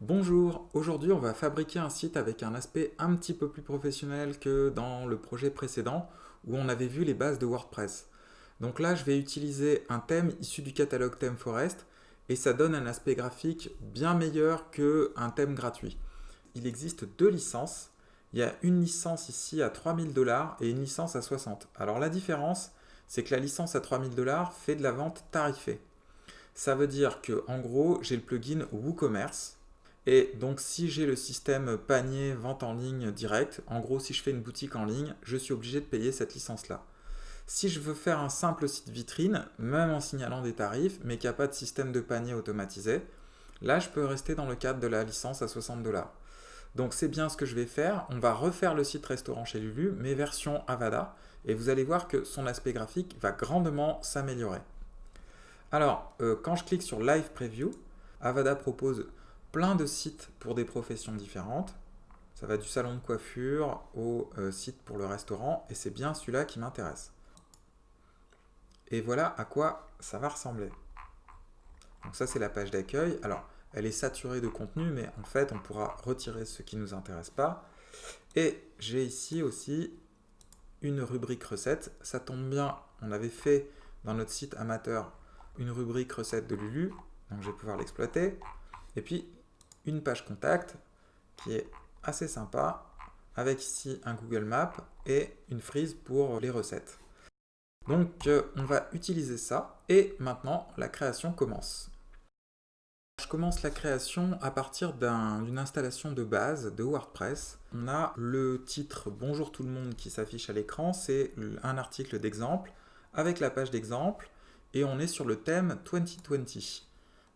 Bonjour, aujourd'hui on va fabriquer un site avec un aspect un petit peu plus professionnel que dans le projet précédent où on avait vu les bases de WordPress. Donc là je vais utiliser un thème issu du catalogue ThemeForest et ça donne un aspect graphique bien meilleur qu'un thème gratuit. Il existe deux licences. Il y a une licence ici à 3000 $ et une licence à 60. Alors la différence, c'est que la licence à 3000 $ fait de la vente tarifée. Ça veut dire que en gros, j'ai le plugin WooCommerce. Et donc si j'ai le système panier vente en ligne direct, en gros si je fais une boutique en ligne, je suis obligé de payer cette licence-là. Si je veux faire un simple site vitrine, même en signalant des tarifs, mais qu'il n'y a pas de système de panier automatisé, là je peux rester dans le cadre de la licence à 60 $. Donc c'est bien ce que je vais faire. On va refaire le site restaurant chez Lulu, mais version Avada, et vous allez voir que son aspect graphique va grandement s'améliorer. Alors, quand je clique sur Live Preview, Avada propose plein de sites pour des professions différentes. Ça va du salon de coiffure au site pour le restaurant, et c'est bien celui-là qui m'intéresse. Et voilà à quoi ça va ressembler. Donc ça, c'est la page d'accueil. Alors, elle est saturée de contenu, mais en fait, on pourra retirer ce qui ne nous intéresse pas. Et j'ai ici aussi une rubrique recettes. Ça tombe bien, on avait fait dans notre site amateur une rubrique recettes de Lulu, donc je vais pouvoir l'exploiter. Et puis une page contact qui est assez sympa, avec ici un Google Maps et une frise pour les recettes. Donc on va utiliser ça et maintenant la création commence. Je commence la création à partir d'une installation de base de WordPress. On a le titre Bonjour tout le monde qui s'affiche à l'écran, c'est un article d'exemple avec la page d'exemple et on est sur le thème 2020.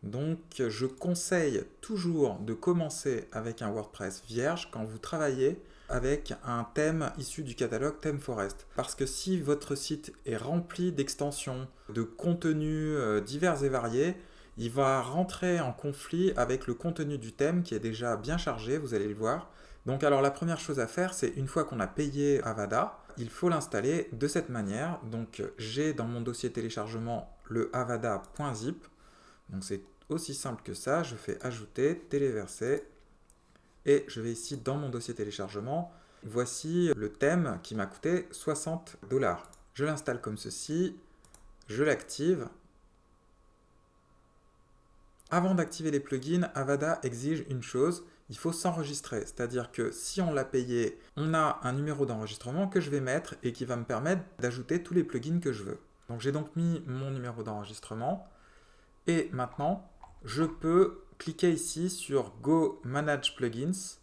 Donc je conseille toujours de commencer avec un WordPress vierge quand vous travaillez avec un thème issu du catalogue ThemeForest. Parce que si votre site est rempli d'extensions, de contenus divers et variés, il va rentrer en conflit avec le contenu du thème qui est déjà bien chargé, vous allez le voir. Donc alors la première chose à faire, c'est une fois qu'on a payé Avada, il faut l'installer de cette manière. Donc j'ai dans mon dossier téléchargement le avada.zip. Donc c'est aussi simple que ça, je fais ajouter, téléverser, et je vais ici dans mon dossier téléchargement. Voici le thème qui m'a coûté 60 $. Je l'installe comme ceci, je l'active. Avant d'activer les plugins, Avada exige une chose, il faut s'enregistrer. C'est-à-dire que si on l'a payé, on a un numéro d'enregistrement que je vais mettre et qui va me permettre d'ajouter tous les plugins que je veux. Donc j'ai donc mis mon numéro d'enregistrement. Et maintenant, je peux cliquer ici sur Go Manage Plugins.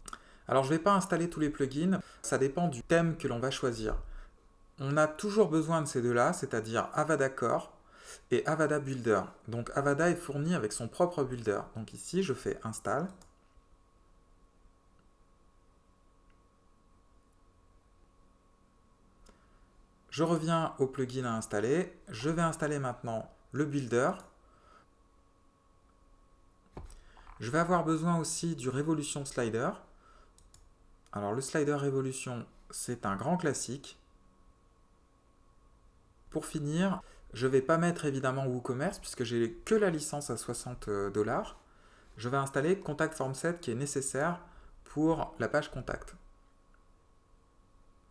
Alors, je ne vais pas installer tous les plugins, ça dépend du thème que l'on va choisir. On a toujours besoin de ces deux-là, c'est-à-dire Avada Core et Avada Builder. Donc, Avada est fourni avec son propre builder. Donc ici, je fais Install. Je reviens au plugin à installer. Je vais installer maintenant le builder. Je vais avoir besoin aussi du Revolution Slider. Alors le slider Revolution, c'est un grand classique. Pour finir, je ne vais pas mettre évidemment WooCommerce puisque j'ai que la licence à 60 $. Je vais installer Contact Form 7 qui est nécessaire pour la page contact.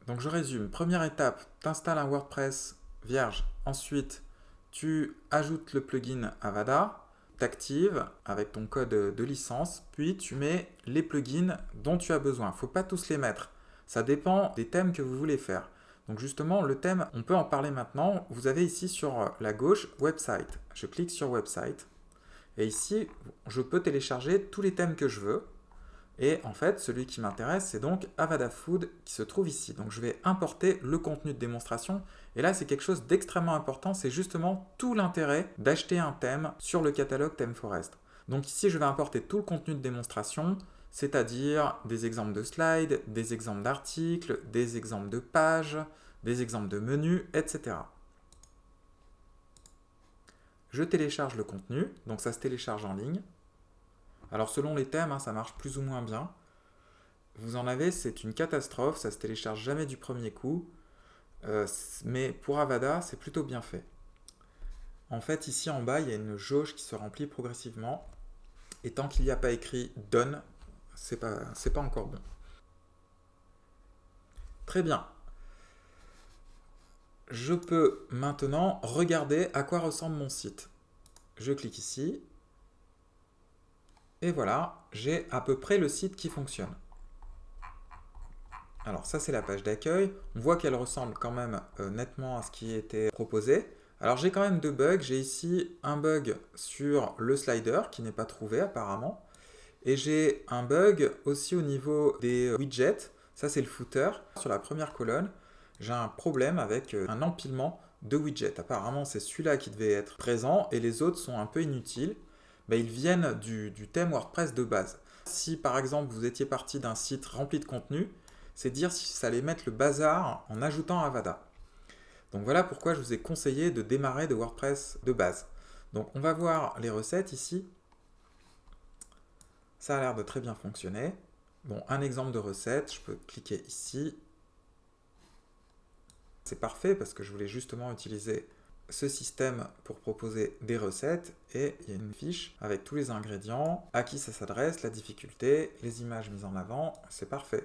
Donc je résume. Première étape, tu installes un WordPress vierge. Ensuite, tu ajoutes le plugin Avada, t'actives avec ton code de licence, puis tu mets les plugins dont tu as besoin. Il ne faut pas tous les mettre. Ça dépend des thèmes que vous voulez faire. Donc justement, le thème, on peut en parler maintenant. Vous avez ici sur la gauche Website. Je clique sur Website. Et ici, je peux télécharger tous les thèmes que je veux. Et en fait, celui qui m'intéresse, c'est donc Avada Food qui se trouve ici. Donc je vais importer le contenu de démonstration. Et là, c'est quelque chose d'extrêmement important. C'est justement tout l'intérêt d'acheter un thème sur le catalogue ThemeForest. Donc ici, je vais importer tout le contenu de démonstration, c'est-à-dire des exemples de slides, des exemples d'articles, des exemples de pages, des exemples de menus, etc. Je télécharge le contenu, donc ça se télécharge en ligne. Alors selon les thèmes, ça marche plus ou moins bien. Vous en avez, c'est une catastrophe, ça se télécharge jamais du premier coup. Mais pour Avada, c'est plutôt bien fait. En fait, ici en bas, il y a une jauge qui se remplit progressivement. Et tant qu'il n'y a pas écrit done, c'est pas encore bon. Très bien. Je peux maintenant regarder à quoi ressemble mon site. Je clique ici. Et voilà, j'ai à peu près le site qui fonctionne. Alors ça c'est la page d'accueil. On voit qu'elle ressemble quand même nettement à ce qui était proposé. Alors j'ai quand même deux bugs. J'ai ici un bug sur le slider qui n'est pas trouvé apparemment. Et j'ai un bug aussi au niveau des widgets. Ça c'est le footer. Sur la première colonne, j'ai un problème avec un empilement de widgets. Apparemment c'est celui-là qui devait être présent et les autres sont un peu inutiles. Ben, ils viennent du thème WordPress de base. Si par exemple vous étiez parti d'un site rempli de contenu, c'est dire si ça allait mettre le bazar en ajoutant Avada. Donc voilà pourquoi je vous ai conseillé de démarrer de WordPress de base. Donc on va voir les recettes ici. Ça a l'air de très bien fonctionner. Bon, un exemple de recette, je peux cliquer ici. C'est parfait parce que je voulais justement utiliser ce système pour proposer des recettes et il y a une fiche avec tous les ingrédients, à qui ça s'adresse, la difficulté, les images mises en avant, c'est parfait.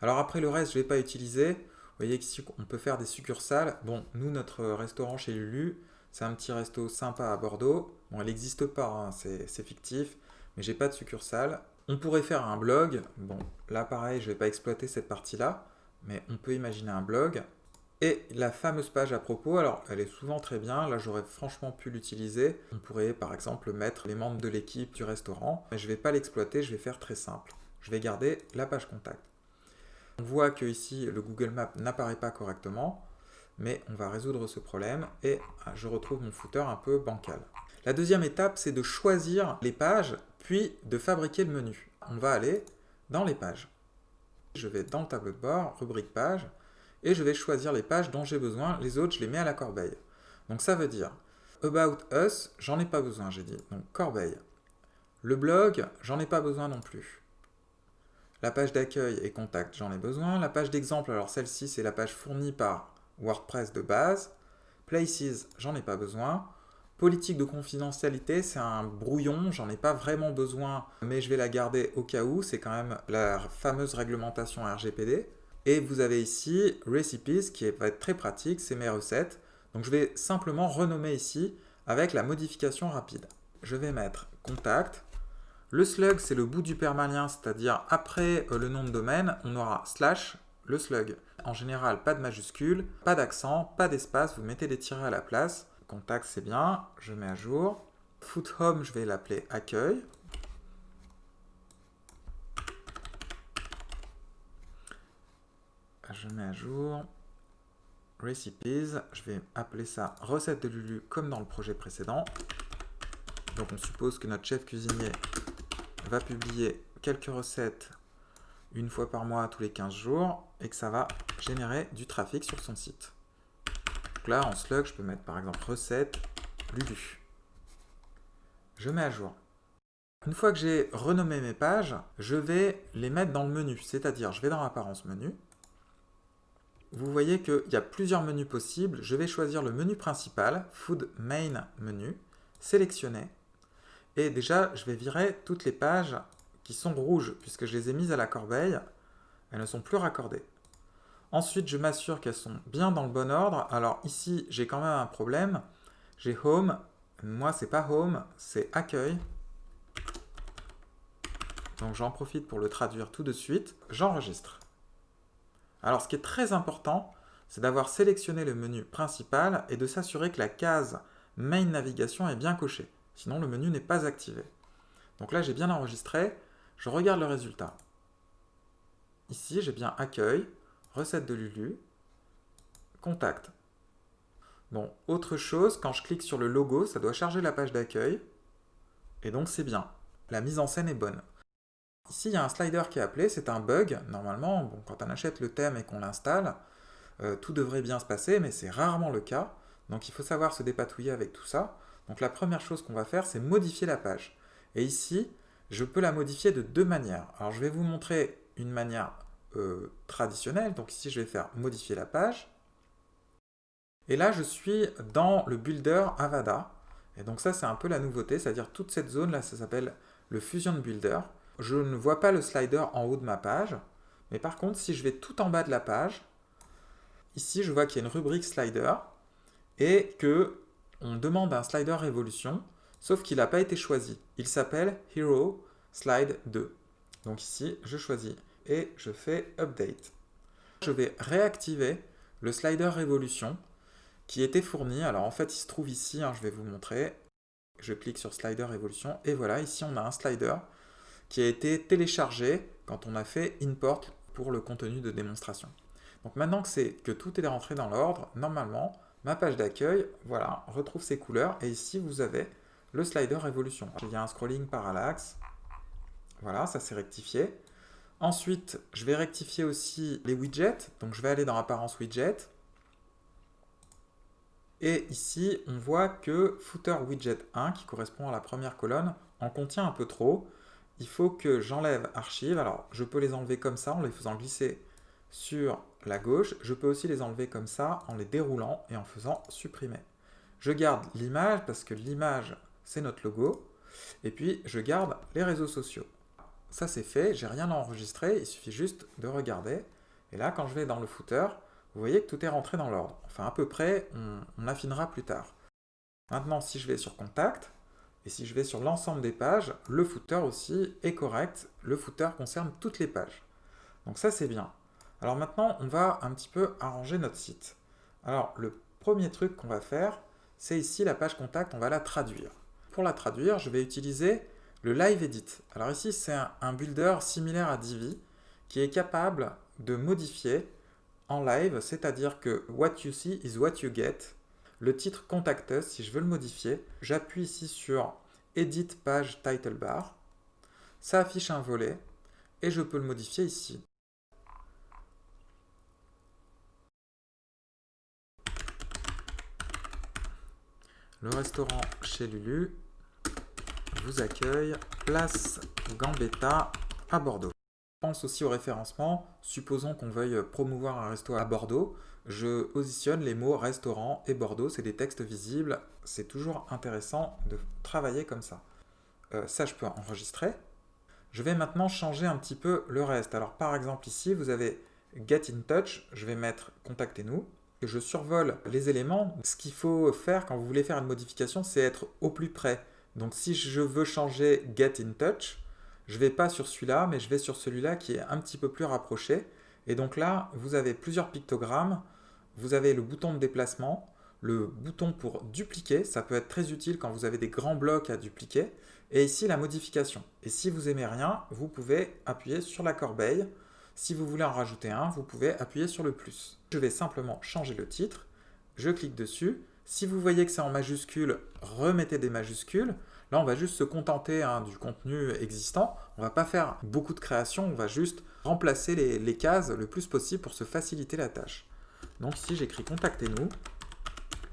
Alors après le reste, je ne vais pas utiliser. Vous voyez qu'ici, on peut faire des succursales. Bon, nous, notre restaurant chez Lulu, c'est un petit resto sympa à Bordeaux. Bon, il n'existe pas, hein, c'est fictif, mais j'ai pas de succursale. On pourrait faire un blog. Bon, là pareil, je ne vais pas exploiter cette partie-là, mais on peut imaginer un blog. Et la fameuse page à propos, alors elle est souvent très bien, là j'aurais franchement pu l'utiliser. On pourrait par exemple mettre les membres de l'équipe du restaurant, mais je ne vais pas l'exploiter, je vais faire très simple. Je vais garder la page contact. On voit que ici le Google Maps n'apparaît pas correctement, mais on va résoudre ce problème et je retrouve mon footer un peu bancal. La deuxième étape, c'est de choisir les pages, puis de fabriquer le menu. On va aller dans les pages. Je vais dans le tableau de bord, rubrique page, et je vais choisir les pages dont j'ai besoin. Les autres, je les mets à la corbeille. Donc ça veut dire About Us, j'en ai pas besoin, j'ai dit. Donc corbeille. Le blog, j'en ai pas besoin non plus. La page d'accueil et contact, j'en ai besoin. La page d'exemple, alors celle-ci, c'est la page fournie par WordPress de base. Places, j'en ai pas besoin. Politique de confidentialité, c'est un brouillon, j'en ai pas vraiment besoin, mais je vais la garder au cas où. C'est quand même la fameuse réglementation RGPD. Et vous avez ici Recipes, qui va être très pratique, c'est mes recettes. Donc je vais simplement renommer ici avec la modification rapide. Je vais mettre contact. Le slug, c'est le bout du permalien, c'est-à-dire après le nom de domaine, on aura slash le slug. En général, pas de majuscule, pas d'accent, pas d'espace, vous mettez des tirets à la place. Contact, c'est bien, je mets à jour. Foot home, je vais l'appeler accueil. Je mets à jour. Recipes, je vais appeler ça recette de Lulu comme dans le projet précédent. Donc on suppose que notre chef cuisinier va publier quelques recettes une fois par mois, tous les 15 jours, et que ça va générer du trafic sur son site. Donc là, en slug, je peux mettre par exemple recette Lulu. Je mets à jour. Une fois que j'ai renommé mes pages, je vais les mettre dans le menu, c'est-à-dire je vais dans apparence menu. Vous voyez qu'il y a plusieurs menus possibles. Je vais choisir le menu principal, Food Main Menu, sélectionner. Et déjà, je vais virer toutes les pages qui sont rouges, puisque je les ai mises à la corbeille. Elles ne sont plus raccordées. Ensuite, je m'assure qu'elles sont bien dans le bon ordre. Alors ici, j'ai quand même un problème. J'ai Home. Moi, c'est pas Home, c'est Accueil. Donc j'en profite pour le traduire tout de suite. J'enregistre. Alors, ce qui est très important, c'est d'avoir sélectionné le menu principal et de s'assurer que la case Main Navigation est bien cochée. Sinon, le menu n'est pas activé. Donc là, j'ai bien enregistré. Je regarde le résultat. Ici, j'ai bien Accueil, Recette de Lulu, Contact. Bon, autre chose, quand je clique sur le logo, ça doit charger la page d'accueil. Et donc, c'est bien. La mise en scène est bonne. Ici, il y a un slider qui est appelé, c'est un bug. Normalement, bon, quand on achète le thème et qu'on l'installe, tout devrait bien se passer, mais c'est rarement le cas. Donc il faut savoir se dépatouiller avec tout ça. Donc la première chose qu'on va faire, c'est modifier la page. Et ici, je peux la modifier de deux manières. Alors je vais vous montrer une manière traditionnelle. Donc ici, je vais faire modifier la page. Et là, je suis dans le builder Avada. Et donc ça, c'est un peu la nouveauté, c'est-à-dire toute cette zone-là, ça s'appelle le Fusion Builder. Je ne vois pas le slider en haut de ma page, mais par contre, si je vais tout en bas de la page, ici, je vois qu'il y a une rubrique slider et que on demande un slider révolution, sauf qu'il n'a pas été choisi. Il s'appelle Hero Slide 2. Donc ici, je choisis et je fais Update. Je vais réactiver le slider révolution qui était fourni. Alors en fait, il se trouve ici, je vais vous montrer. Je clique sur slider révolution et voilà, ici on a un slider qui a été téléchargé quand on a fait import pour le contenu de démonstration. Donc maintenant que tout est rentré dans l'ordre, normalement, ma page d'accueil, voilà, retrouve ses couleurs et ici vous avez le slider révolution. Il y a un scrolling parallaxe, voilà, ça s'est rectifié. Ensuite, je vais rectifier aussi les widgets, donc je vais aller dans Apparence Widget. Et ici, on voit que Footer Widget 1, qui correspond à la première colonne, en contient un peu trop. Il faut que j'enlève Archives. Alors, je peux les enlever comme ça, en les faisant glisser sur la gauche. Je peux aussi les enlever comme ça, en les déroulant et en faisant supprimer. Je garde l'image, parce que l'image, c'est notre logo. Et puis, je garde les réseaux sociaux. Ça, c'est fait. J'ai rien à enregistrer. Il suffit juste de regarder. Et là, quand je vais dans le footer, vous voyez que tout est rentré dans l'ordre. Enfin, à peu près, on affinera plus tard. Maintenant, si je vais sur Contact, et si je vais sur l'ensemble des pages, le footer aussi est correct. Le footer concerne toutes les pages. Donc ça, c'est bien. Alors maintenant, on va un petit peu arranger notre site. Alors, le premier truc qu'on va faire, c'est ici la page Contact, on va la traduire. Pour la traduire, je vais utiliser le Live Edit. Alors ici, c'est un builder similaire à Divi qui est capable de modifier en live, c'est-à-dire que what you see is what you get. Le titre Contact Us, si je veux le modifier, j'appuie ici sur Edit Page Title Bar. Ça affiche un volet et je peux le modifier ici. Le restaurant chez Lulu vous accueille, place Gambetta à Bordeaux. Je pense aussi au référencement. Supposons qu'on veuille promouvoir un resto à Bordeaux. Je positionne les mots restaurant et Bordeaux, c'est des textes visibles. C'est toujours intéressant de travailler comme ça. Ça, je peux enregistrer. Je vais maintenant changer un petit peu le reste. Alors, par exemple, ici, vous avez Get in Touch. Je vais mettre Contactez-nous. Je survole les éléments. Ce qu'il faut faire quand vous voulez faire une modification, c'est être au plus près. Donc, si je veux changer Get in Touch, je ne vais pas sur celui-là, mais je vais sur celui-là qui est un petit peu plus rapproché. Et donc là, vous avez plusieurs pictogrammes. Vous avez le bouton de déplacement, le bouton pour dupliquer. Ça peut être très utile quand vous avez des grands blocs à dupliquer. Et ici, la modification. Et si vous aimez rien, vous pouvez appuyer sur la corbeille. Si vous voulez en rajouter un, vous pouvez appuyer sur le plus. Je vais simplement changer le titre. Je clique dessus. Si vous voyez que c'est en majuscule, remettez des majuscules. Là, on va juste se contenter du contenu existant. On ne va pas faire beaucoup de création, on va juste remplacer les cases le plus possible pour se faciliter la tâche. Donc ici, j'écris Contactez-nous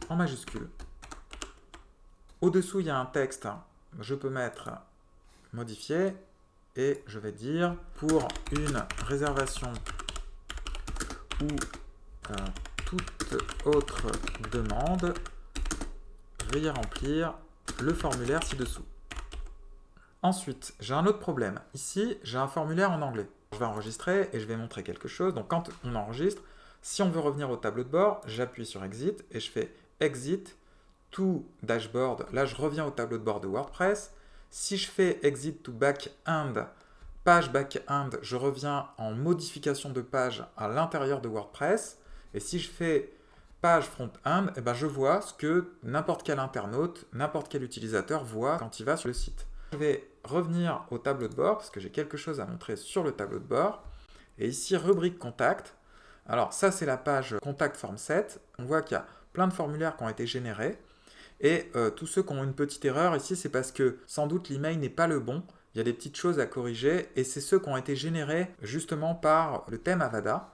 en majuscule. Au-dessous, il y a un texte. Je peux mettre Modifier et je vais dire pour une réservation ou toute autre demande, veuillez remplir le formulaire ci-dessous. Ensuite, j'ai un autre problème. Ici, j'ai un formulaire en anglais. Je vais enregistrer et je vais montrer quelque chose. Donc, quand on enregistre, si on veut revenir au tableau de bord, j'appuie sur Exit et je fais Exit to Dashboard. Là, je reviens au tableau de bord de WordPress. Si je fais Exit to Backend, page Backend, je reviens en modification de page à l'intérieur de WordPress. Et si je fais page front-end, eh ben je vois ce que n'importe quel internaute, n'importe quel utilisateur voit quand il va sur le site. Je vais revenir au tableau de bord parce que j'ai quelque chose à montrer sur le tableau de bord. Et ici, rubrique contact. Alors ça, c'est la page Contact Form 7. On voit qu'il y a plein de formulaires qui ont été générés. Et tous ceux qui ont une petite erreur ici, c'est parce que sans doute l'email n'est pas le bon. Il y a des petites choses à corriger et c'est ceux qui ont été générés justement par le thème Avada.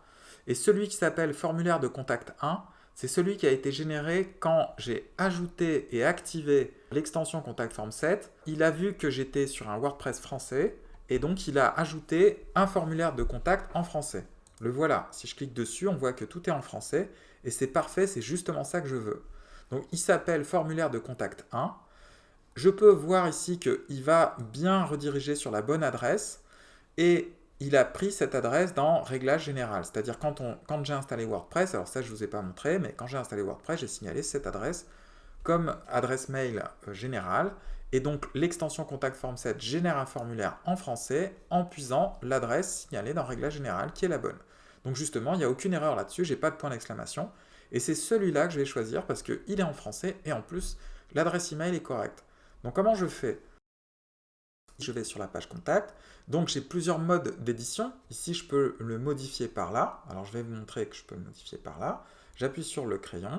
Et celui qui s'appelle formulaire de contact 1, c'est celui qui a été généré quand j'ai ajouté et activé l'extension Contact Form 7. Il a vu que j'étais sur un WordPress français et donc il a ajouté un formulaire de contact en français. Le voilà, si je clique dessus, on voit que tout est en français et c'est parfait, c'est justement ça que je veux. Donc il s'appelle formulaire de contact 1 Je peux voir ici qu'il va bien rediriger sur la bonne adresse et il a pris cette adresse dans Réglages général. C'est-à-dire quand j'ai installé WordPress, alors ça je ne vous ai pas montré, mais quand j'ai installé WordPress, j'ai signalé cette adresse comme adresse mail générale. Et donc l'extension Contact Form 7 génère un formulaire en français en puisant l'adresse signalée dans Réglages général qui est la bonne. Donc justement, il n'y a aucune erreur là-dessus, j'ai pas de point d'exclamation. Et c'est celui-là que je vais choisir parce qu'il est en français et en plus, l'adresse email est correcte. Donc comment je fais? Je vais sur la page contact. Donc j'ai plusieurs modes d'édition. Ici, je peux le modifier par là. Alors je vais vous montrer que je peux le modifier par là. J'appuie sur le crayon.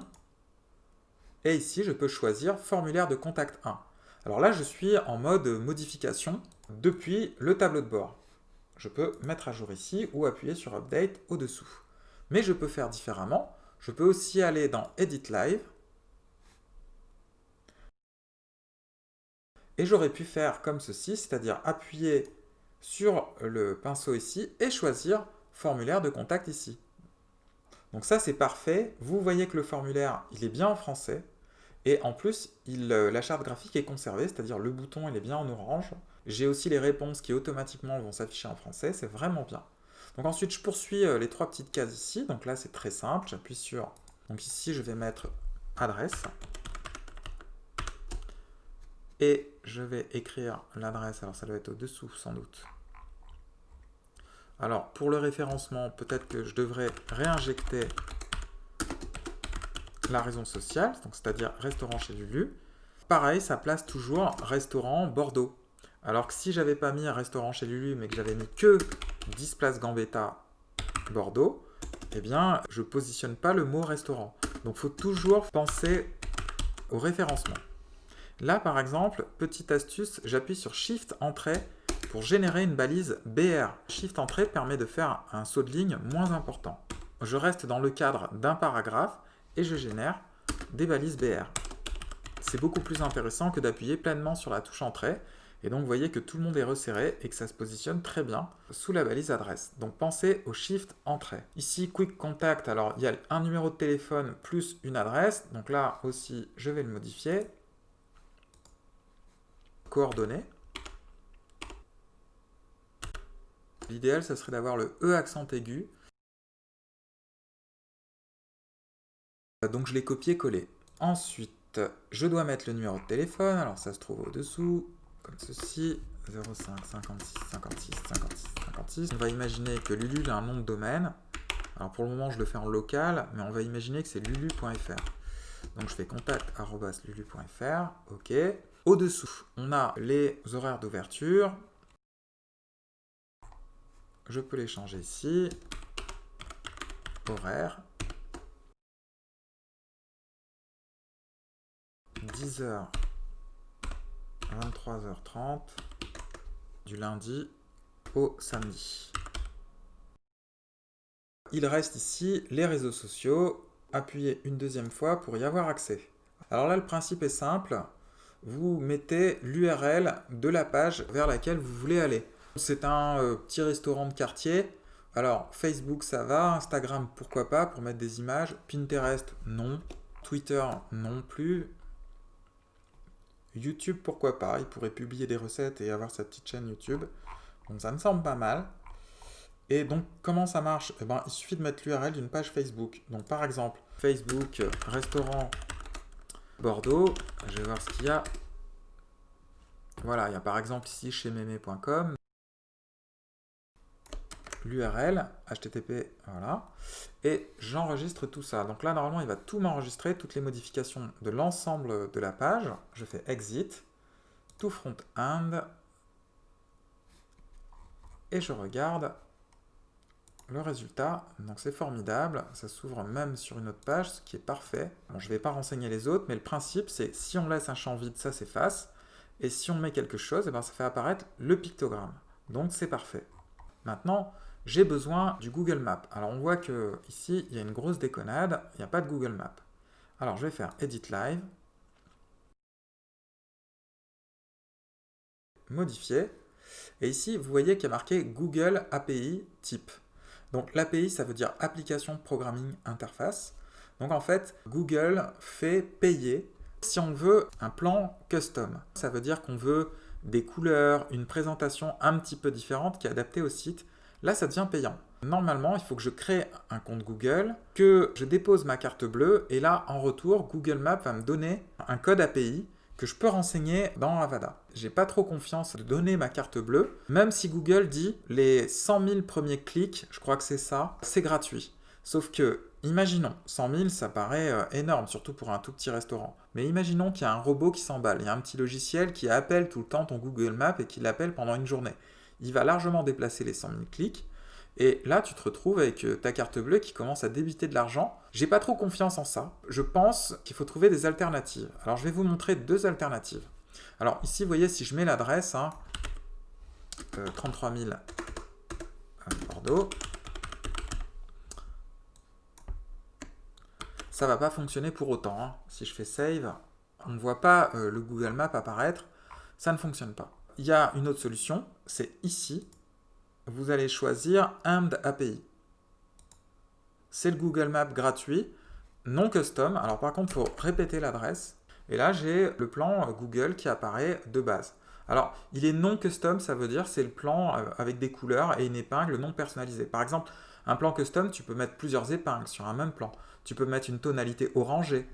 Et ici, je peux choisir formulaire de contact 1. Alors là, je suis en mode modification depuis le tableau de bord. Je peux mettre à jour ici ou appuyer sur Update au-dessous. Mais je peux faire différemment. Je peux aussi aller dans Edit Live. Et j'aurais pu faire comme ceci, c'est-à-dire appuyer sur le pinceau ici et choisir formulaire de contact ici. Donc ça, c'est parfait. Vous voyez que le formulaire, il est bien en français. Et en plus, la charte graphique est conservée, c'est-à-dire le bouton, il est bien en orange. J'ai aussi les réponses qui automatiquement vont s'afficher en français, c'est vraiment bien. Donc ensuite, je poursuis les trois petites cases ici. Donc là, c'est très simple. J'appuie sur... Donc ici, je vais mettre adresse. Et je vais écrire l'adresse. Alors ça doit être au-dessous, sans doute. Alors, pour le référencement, peut-être que je devrais réinjecter la raison sociale, donc c'est-à-dire restaurant chez Lulu. Pareil, ça place toujours restaurant Bordeaux. Alors que si j'avais pas mis un restaurant chez Lulu, mais que j'avais mis que 10 place Gambetta Bordeaux, eh bien, je positionne pas le mot restaurant. Donc, il faut toujours penser au référencement. Là, par exemple, petite astuce, j'appuie sur Shift Entrée pour générer une balise BR. Shift Entrée permet de faire un saut de ligne moins important. Je reste dans le cadre d'un paragraphe et je génère des balises BR. C'est beaucoup plus intéressant que d'appuyer pleinement sur la touche Entrée. Et donc, vous voyez que tout le monde est resserré et que ça se positionne très bien sous la balise adresse. Donc, pensez au Shift Entrée. Ici, Quick Contact, alors il y a un numéro de téléphone plus une adresse. Donc là aussi, je vais le modifier. Coordonnées. L'idéal, ça serait d'avoir le E accent aigu. Donc je l'ai copié-collé. Ensuite, je dois mettre le numéro de téléphone. Alors ça se trouve au-dessous, comme ceci. 05 56 56 56 56. On va imaginer que Lulu a un nom de domaine. Alors pour le moment, je le fais en local, mais on va imaginer que c'est lulu.fr. Donc je fais contact@lulu.fr. OK. Au-dessous, on a les horaires d'ouverture. Je peux les changer ici. Horaire. 10h, 23h30, du lundi au samedi. Il reste ici les réseaux sociaux. Appuyez une deuxième fois pour y avoir accès. Alors là, le principe est simple. Vous mettez l'URL de la page vers laquelle vous voulez aller. C'est un petit restaurant de quartier. Alors, Facebook, ça va. Instagram, pourquoi pas, pour mettre des images. Pinterest, non. Twitter, non plus. YouTube, pourquoi pas. Il pourrait publier des recettes et avoir sa petite chaîne YouTube. Donc, ça me semble pas mal. Et donc, comment ça marche? Eh ben, il suffit de mettre l'URL d'une page Facebook. Donc, par exemple, Facebook, restaurant Bordeaux. Je vais voir ce qu'il y a. Voilà, il y a par exemple ici chez mémé.com. L'URL, HTTP, voilà. Et j'enregistre tout ça. Donc là, normalement, il va tout m'enregistrer, toutes les modifications de l'ensemble de la page. Je fais Exit, tout front-end. Et je regarde le résultat. Donc c'est formidable. Ça s'ouvre même sur une autre page, ce qui est parfait. Bon, je ne vais pas renseigner les autres, mais le principe, c'est si on laisse un champ vide, ça s'efface. Et si on met quelque chose, eh ben, ça fait apparaître le pictogramme. Donc c'est parfait. Maintenant, j'ai besoin du Google Maps. Alors on voit que ici, il y a une grosse déconnade, il n'y a pas de Google Maps. Alors je vais faire Edit Live, modifier, et ici vous voyez qu'il y a marqué Google API type. Donc l'API, ça veut dire Application Programming Interface. Donc en fait, Google fait payer Si on veut un plan custom, ça veut dire qu'on veut des couleurs, une présentation un petit peu différente qui est adaptée au site. Là, ça devient payant. Normalement, il faut que je crée un compte Google, que je dépose ma carte bleue, et là, en retour, Google Maps va me donner un code API que je peux renseigner dans Avada. J'ai pas trop confiance de donner ma carte bleue, même si Google dit les 100 000 premiers clics, je crois que c'est ça, c'est gratuit. Sauf que, imaginons, 100 000, ça paraît énorme, surtout pour un tout petit restaurant. Mais imaginons qu'il y a un robot qui s'emballe, il y a un petit logiciel qui appelle tout le temps ton Google Maps et qui l'appelle pendant une journée. Il va largement déplacer les 100 000 clics, et là, tu te retrouves avec ta carte bleue qui commence à débiter de l'argent. J'ai pas trop confiance en ça. Je pense qu'il faut trouver des alternatives. Alors, je vais vous montrer deux alternatives. Alors, ici, vous voyez, si je mets l'adresse, 33 000 Bordeaux, ça va pas fonctionner pour autant. Si je fais Save, on ne voit pas le Google Maps apparaître. Ça ne fonctionne pas. Il y a une autre solution, c'est ici. Vous allez choisir Armed API. C'est le Google Maps gratuit, non custom. Alors par contre, il faut répéter l'adresse. Et là, j'ai le plan Google qui apparaît de base. Alors, il est non custom, ça veut dire c'est le plan avec des couleurs et une épingle non personnalisée. Par exemple, un plan custom, tu peux mettre plusieurs épingles sur un même plan. Tu peux mettre une tonalité orangée.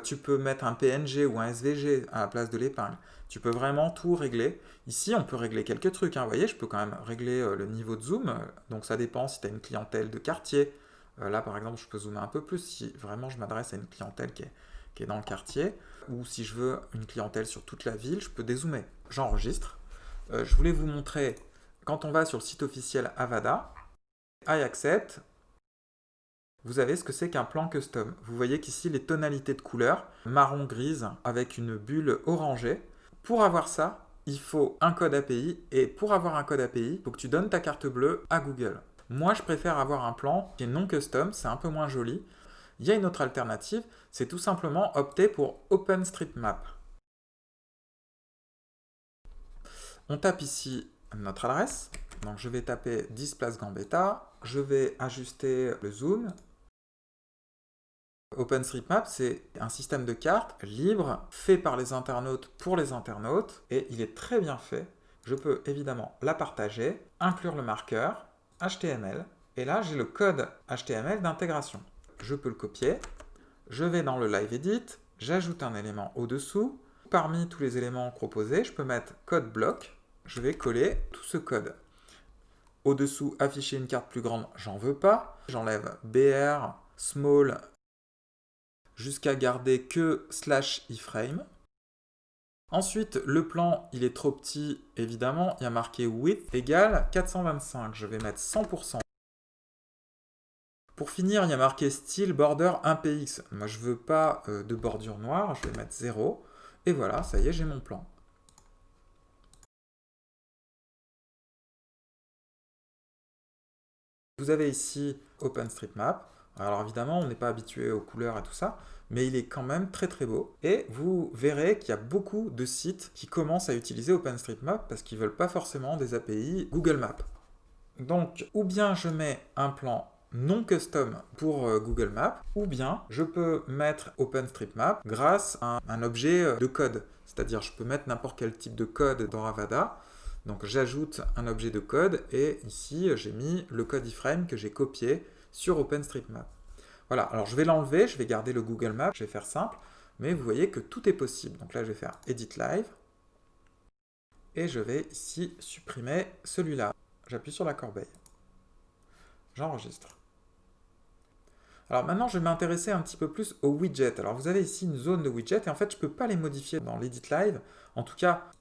Tu peux mettre un PNG ou un SVG à la place de l'épingle. Tu peux vraiment tout régler. Ici, on peut régler quelques trucs. Vous voyez, je peux quand même régler le niveau de zoom. Donc, ça dépend si tu as une clientèle de quartier. Là, par exemple, je peux zoomer un peu plus si vraiment je m'adresse à une clientèle qui est dans le quartier. Ou si je veux une clientèle sur toute la ville, je peux dézoomer. J'enregistre. Je voulais vous montrer, quand on va sur le site officiel Avada, I accept, vous avez ce que c'est qu'un plan custom. Vous voyez qu'ici, les tonalités de couleurs, marron-grise avec une bulle orangée. Pour avoir ça, il faut un code API. Et pour avoir un code API, il faut que tu donnes ta carte bleue à Google. Moi, je préfère avoir un plan qui est non custom, c'est un peu moins joli. Il y a une autre alternative, c'est tout simplement opter pour OpenStreetMap. On tape ici notre adresse. Donc, je vais taper 10 Place Gambetta. Je vais ajuster le zoom. OpenStreetMap, c'est un système de cartes libre, fait par les internautes pour les internautes, et il est très bien fait. Je peux évidemment la partager, inclure le marqueur, HTML, et là j'ai le code HTML d'intégration. Je peux le copier, je vais dans le Live Edit, j'ajoute un élément au-dessous. Parmi tous les éléments proposés, je peux mettre code bloc, je vais coller tout ce code. Au-dessous, afficher une carte plus grande, j'en veux pas. J'enlève BR, small, jusqu'à garder que /iframe. Ensuite, le plan, il est trop petit, évidemment. Il y a marqué width égale 425. Je vais mettre 100%. Pour finir, il y a marqué style border 1px. Moi, je veux pas de bordure noire. Je vais mettre 0. Et voilà, ça y est, j'ai mon plan. Vous avez ici OpenStreetMap. Alors évidemment, on n'est pas habitué aux couleurs et tout ça, mais il est quand même très très beau. Et vous verrez qu'il y a beaucoup de sites qui commencent à utiliser OpenStreetMap parce qu'ils ne veulent pas forcément des API Google Maps. Donc, ou bien je mets un plan non custom pour Google Maps, ou bien je peux mettre OpenStreetMap grâce à un objet de code. C'est-à-dire, je peux mettre n'importe quel type de code dans Avada. Donc, j'ajoute un objet de code et ici, j'ai mis le code iframe que j'ai copié sur OpenStreetMap. Voilà, alors je vais l'enlever, je vais garder le Google Maps, je vais faire simple, mais vous voyez que tout est possible. Donc là, je vais faire Edit Live, et je vais ici supprimer celui-là. J'appuie sur la corbeille. J'enregistre. Alors maintenant, je vais m'intéresser un petit peu plus aux widgets. Alors vous avez ici une zone de widgets, et en fait, je ne peux pas les modifier dans l'Edit Live, en tout cas,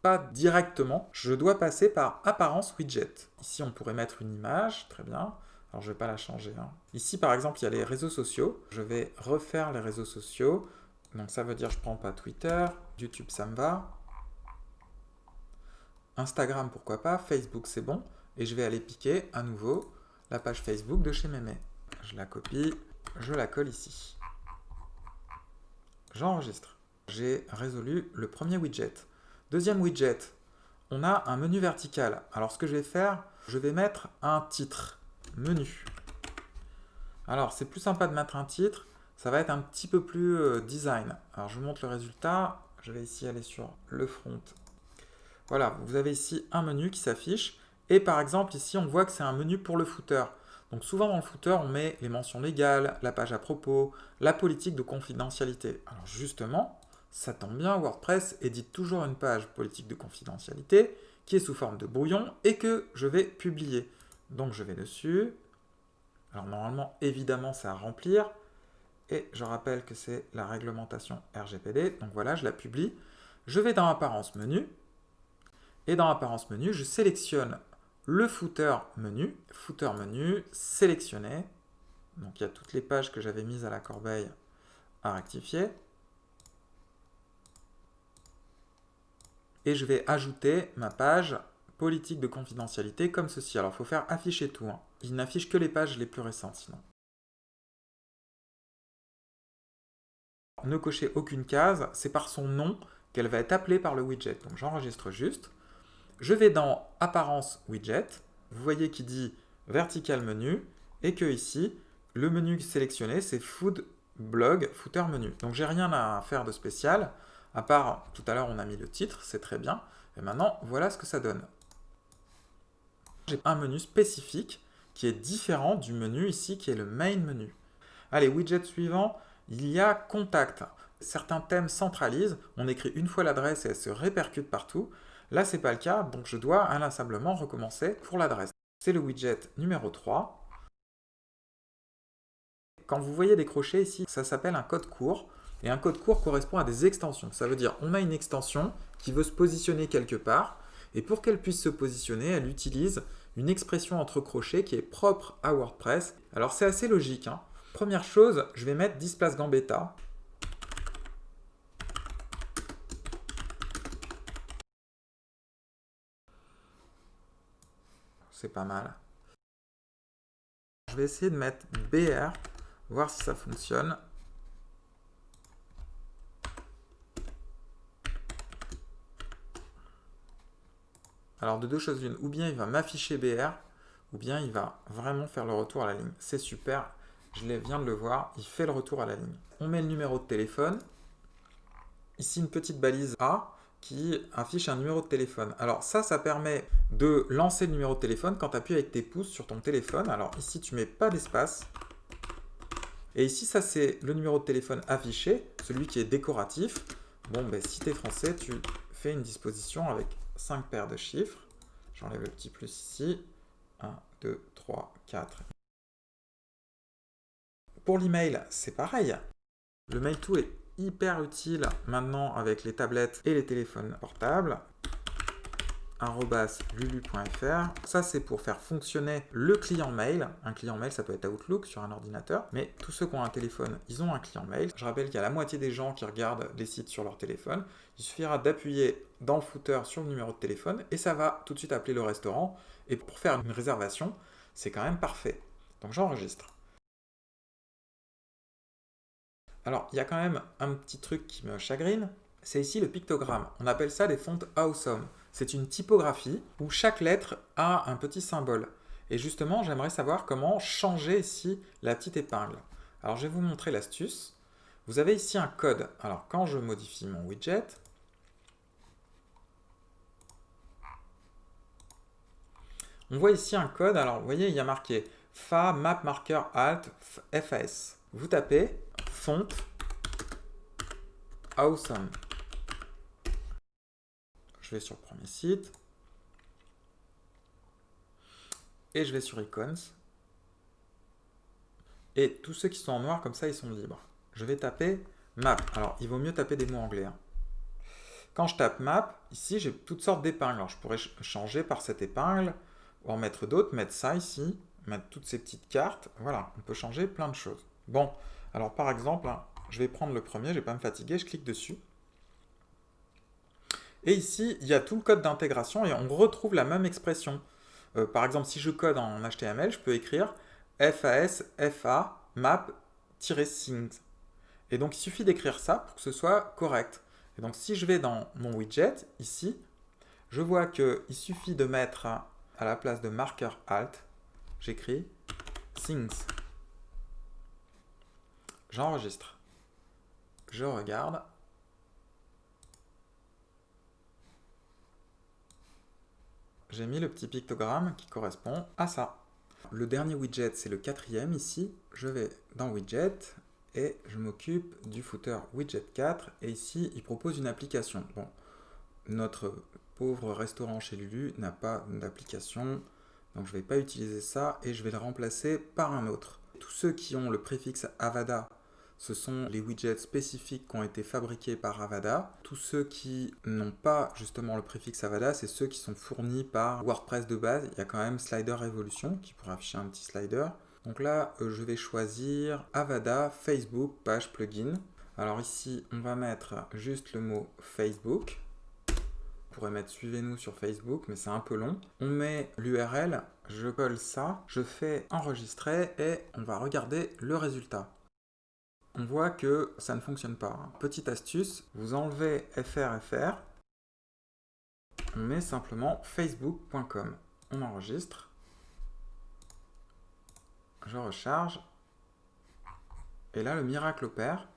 pas directement. Je dois passer par Apparence Widget. Ici, on pourrait mettre une image, très bien. Alors, je ne vais pas la changer. Ici, par exemple, il y a les réseaux sociaux. Je vais refaire les réseaux sociaux. Donc, ça veut dire je ne prends pas Twitter. YouTube, ça me va. Instagram, pourquoi pas. Facebook, c'est bon. Et je vais aller piquer à nouveau la page Facebook de chez Mémé. Je la copie. Je la colle ici. J'enregistre. J'ai résolu le premier widget. Deuxième widget. On a un menu vertical. Alors, ce que je vais faire, je vais mettre un titre. Menu. Alors, c'est plus sympa de mettre un titre. ça va être un petit peu plus design. Alors je vous montre le résultat. Je vais ici aller sur le front. Voilà, vous avez ici un menu qui s'affiche. Et par exemple, ici, on voit que c'est un menu pour le footer. Donc souvent dans le footer, on met les mentions légales, la page à propos, la politique de confidentialité. Alors justement, ça tombe bien, WordPress édite toujours une page politique de confidentialité qui est sous forme de brouillon et que je vais publier. Donc je vais dessus. Alors normalement, évidemment, c'est à remplir. Et je rappelle que c'est la réglementation RGPD. Donc voilà, je la publie. Je vais dans Apparence menu. Et dans Apparence menu, je sélectionne le footer menu. Footer menu, sélectionné. Donc il y a toutes les pages que j'avais mises à la corbeille à rectifier. Et je vais ajouter ma page politique de confidentialité comme ceci. Alors il faut faire afficher tout. Il n'affiche que les pages les plus récentes sinon. Ne cochez aucune case, c'est par son nom qu'elle va être appelée par le widget. Donc j'enregistre juste. Je vais dans Apparence widget. Vous voyez qu'il dit vertical menu et que ici, le menu sélectionné, c'est Food Blog Footer Menu. Donc j'ai rien à faire de spécial, à part tout à l'heure on a mis le titre, c'est très bien. Et maintenant, voilà ce que ça donne. J'ai un menu spécifique qui est différent du menu ici qui est le main menu. Allez, widget suivant, il y a contact. Certains thèmes centralisent, on écrit une fois l'adresse et elle se répercute partout. Là, ce n'est pas le cas, donc je dois inlassablement recommencer pour l'adresse. C'est le widget numéro 3. Quand vous voyez des crochets ici, ça s'appelle un code court. Et un code court correspond à des extensions. Ça veut dire on a une extension qui veut se positionner quelque part. Et pour qu'elle puisse se positionner, elle utilise une expression entre crochets qui est propre à WordPress. Alors c'est assez logique. Première chose, je vais mettre displace Gambetta. C'est pas mal. Je vais essayer de mettre BR, voir si ça fonctionne. Alors de deux choses l'une, ou bien il va m'afficher BR, ou bien il va vraiment faire le retour à la ligne. C'est super, je viens de le voir, il fait le retour à la ligne. On met le numéro de téléphone. Ici une petite balise A qui affiche un numéro de téléphone. Alors ça permet de lancer le numéro de téléphone quand tu appuies avec tes pouces sur ton téléphone. Alors ici tu mets pas d'espace. Et ici ça c'est le numéro de téléphone affiché, celui qui est décoratif. Bon ben si tu es français, tu fais une disposition avec 5 paires de chiffres. J'enlève le petit plus ici. 1, 2, 3, 4. Pour l'email, c'est pareil. Le Mail-to est hyper utile maintenant avec les tablettes et les téléphones portables. @lulu.fr. Ça, c'est pour faire fonctionner le client mail. Un client mail, ça peut être Outlook sur un ordinateur, mais tous ceux qui ont un téléphone, ils ont un client mail. Je rappelle qu'il y a la moitié des gens qui regardent les sites sur leur téléphone. Il suffira d'appuyer dans le footer sur le numéro de téléphone et ça va tout de suite appeler le restaurant. Et pour faire une réservation, c'est quand même parfait. Donc j'enregistre. Alors, il y a quand même un petit truc qui me chagrine, c'est ici le pictogramme. On appelle ça des fonts awesome. C'est une typographie où chaque lettre a un petit symbole. Et justement, j'aimerais savoir comment changer ici la petite épingle. Alors, je vais vous montrer l'astuce. Vous avez ici un code. Alors, quand je modifie mon widget, on voit ici un code. Alors, vous voyez, il y a marqué FA, Map, Marker, Alt, FAS. Vous tapez font awesome. Je vais sur le premier site. Et je vais sur Icons. Et tous ceux qui sont en noir, comme ça, ils sont libres. Je vais taper Map. Alors, il vaut mieux taper des mots anglais. Quand je tape Map, ici, j'ai toutes sortes d'épingles. Alors, je pourrais changer par cette épingle, ou en mettre d'autres, mettre ça ici, mettre toutes ces petites cartes. Voilà, on peut changer plein de choses. Bon, alors par exemple, je vais prendre le premier, je ne vais pas me fatiguer, je clique dessus. Et ici, il y a tout le code d'intégration et on retrouve la même expression. Par exemple, si je code en HTML, je peux écrire FAS, FA, map-things. Et donc, il suffit d'écrire ça pour que ce soit correct. Et donc, si je vais dans mon widget, ici, je vois qu'il suffit de mettre à la place de marqueur alt, j'écris things. J'enregistre. Je regarde. J'ai mis le petit pictogramme qui correspond à ça. Le dernier widget, c'est le 4e ici. Je vais dans Widget et je m'occupe du footer Widget 4. Et ici, il propose une application. Bon, notre pauvre restaurant chez Lulu n'a pas d'application. Donc je ne vais pas utiliser ça et je vais le remplacer par un autre. Tous ceux qui ont le préfixe Avada, ce sont les widgets spécifiques qui ont été fabriqués par Avada. Tous ceux qui n'ont pas justement le préfixe Avada, c'est ceux qui sont fournis par WordPress de base. Il y a quand même Slider Evolution qui pourrait afficher un petit slider. Donc là, je vais choisir Avada Facebook Page Plugin. Alors ici, on va mettre juste le mot Facebook. On pourrait mettre suivez-nous sur Facebook, mais c'est un peu long. On met l'URL, je colle ça, je fais enregistrer et on va regarder le résultat. On voit que ça ne fonctionne pas. Petite astuce, vous enlevez FRFR, on met simplement facebook.com. On enregistre, je recharge, et là le miracle opère.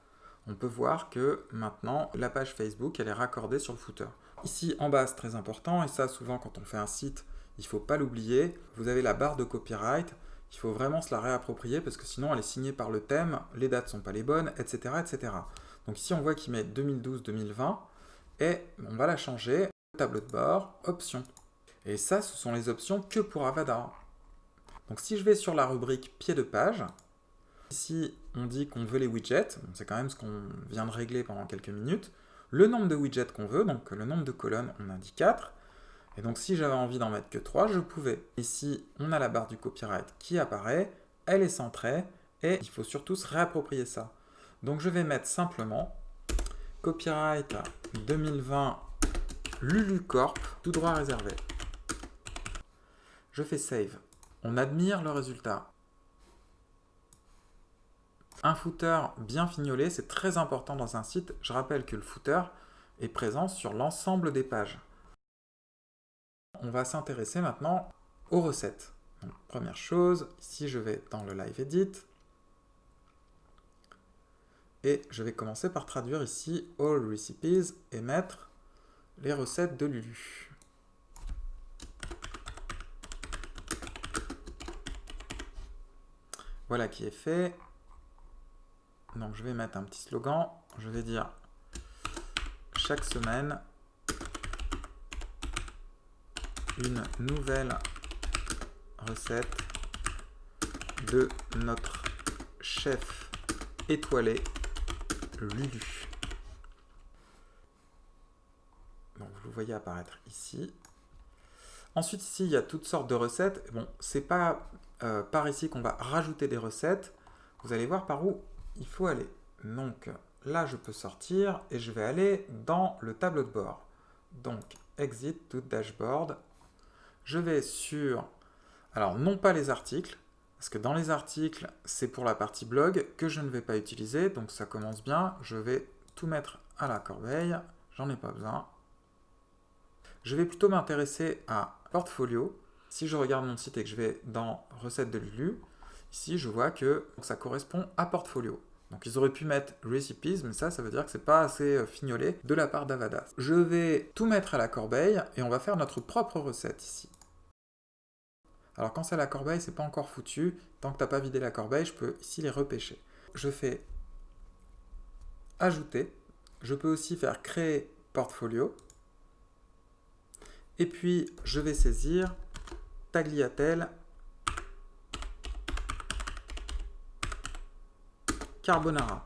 On peut voir que maintenant la page Facebook elle est raccordée sur le footer. Ici en bas c'est très important, et ça souvent quand on fait un site, il ne faut pas l'oublier, vous avez la barre de copyright. Il faut vraiment se la réapproprier parce que sinon elle est signée par le thème, les dates ne sont pas les bonnes, etc., etc. Donc ici on voit qu'il met 2012-2020 et on va la changer, tableau de bord, options. Et ça ce sont les options que pour Avada. Donc si je vais sur la rubrique pied de page, ici on dit qu'on veut les widgets, c'est quand même ce qu'on vient de régler pendant quelques minutes, le nombre de widgets qu'on veut, donc le nombre de colonnes on a dit 4, et donc si j'avais envie d'en mettre que 3, je pouvais. Ici, on a la barre du copyright qui apparaît, elle est centrée, et il faut surtout se réapproprier ça. Donc je vais mettre simplement copyright 2020 Lulucorp, tout droit réservé. Je fais save. On admire le résultat. Un footer bien fignolé, c'est très important dans un site. Je rappelle que le footer est présent sur l'ensemble des pages. On va s'intéresser maintenant aux recettes. Donc, première chose, ici je vais dans le Live Edit et je vais commencer par traduire ici All Recipes et mettre les recettes de Lulu. Voilà qui est fait. Donc je vais mettre un petit slogan. Je vais dire chaque semaine une nouvelle recette de notre chef étoilé Lulu. Donc vous le voyez apparaître ici. Ensuite ici il y a toutes sortes de recettes. Bon, c'est pas par ici qu'on va rajouter des recettes. Vous allez voir par où il faut aller. Donc là je peux sortir et je vais aller dans le tableau de bord. Donc exit to dashboard. Je vais sur, alors non pas les articles, parce que dans les articles, c'est pour la partie blog que je ne vais pas utiliser, donc ça commence bien. Je vais tout mettre à la corbeille, j'en ai pas besoin. Je vais plutôt m'intéresser à portfolio. Si je regarde mon site et que je vais dans recettes de Lulu, ici je vois que ça correspond à portfolio. Donc ils auraient pu mettre recipes, mais ça veut dire que c'est pas assez fignolé de la part d'Avada. Je vais tout mettre à la corbeille et on va faire notre propre recette ici. Alors quand c'est à la corbeille, c'est pas encore foutu. Tant que tu n'as pas vidé la corbeille, je peux ici les repêcher. Je fais ajouter. Je peux aussi faire créer portfolio. Et puis je vais saisir tagliatelle carbonara.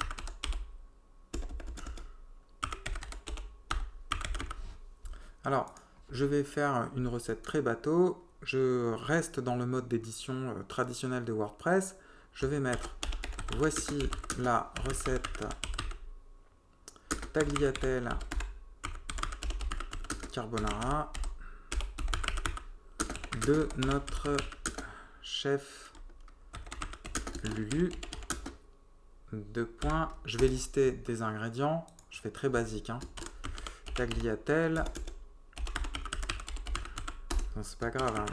Alors, je vais faire une recette très bateau. Je reste dans le mode d'édition traditionnel de WordPress. Je vais mettre voici la recette tagliatelle carbonara de notre chef Lulu. Deux points. Je vais lister des ingrédients. Je fais très basique. Tagliatelle. Non, c'est pas grave.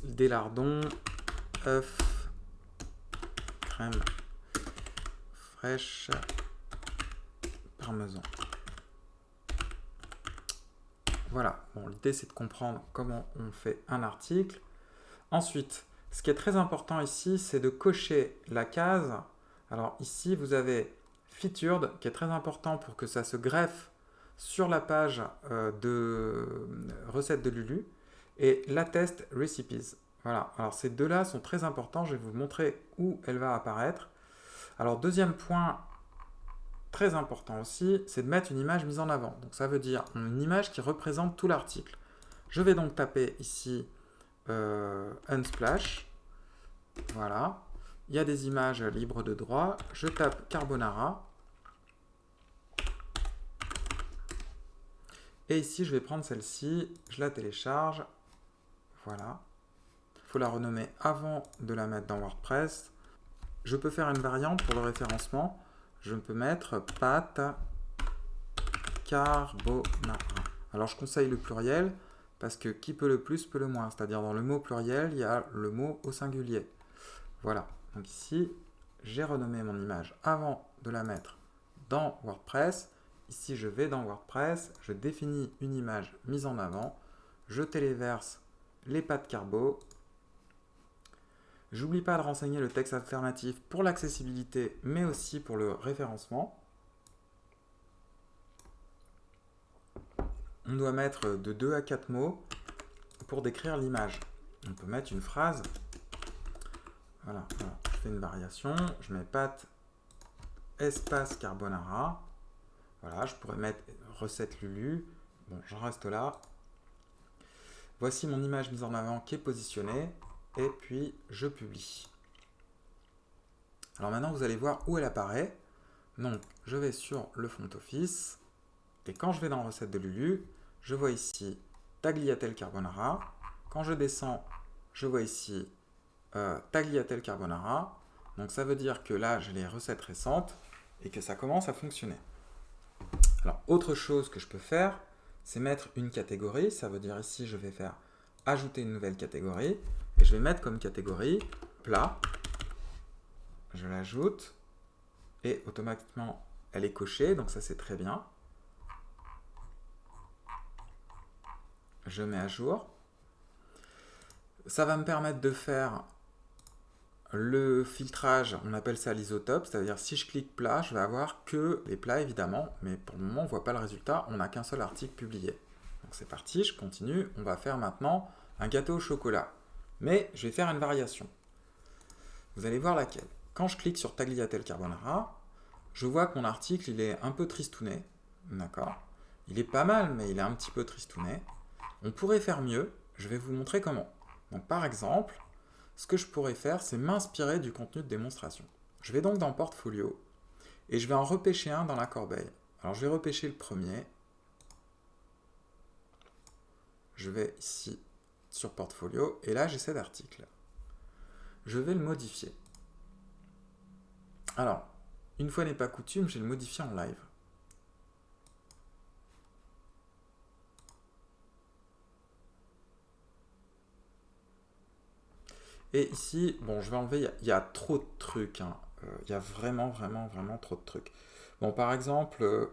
Des lardons, œufs, crème fraîche parmesan. Voilà, bon, l'idée c'est de comprendre comment on fait un article. Ensuite, ce qui est très important ici, c'est de cocher la case. Alors ici, vous avez featured, qui est très important pour que ça se greffe sur la page de recettes de Lulu, et l'attest recipes. Voilà, alors ces deux-là sont très importants, je vais vous montrer où elle va apparaître. Alors deuxième point très important aussi, c'est de mettre une image mise en avant. Donc ça veut dire une image qui représente tout l'article. Je vais donc taper ici Unsplash. Voilà. Il y a des images libres de droit. Je tape carbonara. Et ici, je vais prendre celle-ci. Je la télécharge. Voilà. Il faut la renommer avant de la mettre dans WordPress. Je peux faire une variante pour le référencement. Je peux mettre pâte carbonara. Alors, je conseille le pluriel parce que qui peut le plus peut le moins. C'est-à-dire, dans le mot pluriel, il y a le mot au singulier. Voilà. Donc ici, j'ai renommé mon image avant de la mettre dans WordPress. Ici, je vais dans WordPress, je définis une image mise en avant, je téléverse les pâtes carbo. J'oublie pas de renseigner le texte alternatif pour l'accessibilité, mais aussi pour le référencement. On doit mettre de 2 à 4 mots pour décrire l'image. On peut mettre une phrase. Voilà, je fais une variation, je mets pâte espace carbonara. Voilà, je pourrais mettre recette Lulu. Bon, j'en reste là. Voici mon image mise en avant qui est positionnée. Et puis, je publie. Alors maintenant, vous allez voir où elle apparaît. Donc, je vais sur le front office. Et quand je vais dans recette de Lulu, je vois ici tagliatelle carbonara. Quand je descends, je vois ici tagliatelle carbonara. Donc, ça veut dire que là, j'ai les recettes récentes et que ça commence à fonctionner. Alors, autre chose que je peux faire, c'est mettre une catégorie. Ça veut dire ici, je vais faire ajouter une nouvelle catégorie. Et je vais mettre comme catégorie plat. Je l'ajoute. Et automatiquement, elle est cochée. Donc ça, c'est très bien. Je mets à jour. Ça va me permettre de faire le filtrage, on appelle ça l'isotope, c'est-à-dire si je clique plat, je vais avoir que les plats évidemment, mais pour le moment on ne voit pas le résultat, on n'a qu'un seul article publié. Donc c'est parti, je continue, on va faire maintenant un gâteau au chocolat. Mais je vais faire une variation. Vous allez voir laquelle. Quand je clique sur tagliatelle carbonara, je vois que mon article il est un peu tristouné, d'accord. Il est pas mal, mais il est un petit peu tristouné. On pourrait faire mieux, je vais vous montrer comment. Donc par exemple, ce que je pourrais faire, c'est m'inspirer du contenu de démonstration. Je vais donc dans Portfolio et je vais en repêcher un dans la corbeille. Alors je vais repêcher le premier. Je vais ici sur Portfolio et là j'ai cet article. Je vais le modifier. Alors, une fois n'est pas coutume, je vais le modifier en live. Et ici, bon, je vais enlever, il y a trop de trucs. Hein. Il y a vraiment trop de trucs. Bon, par exemple,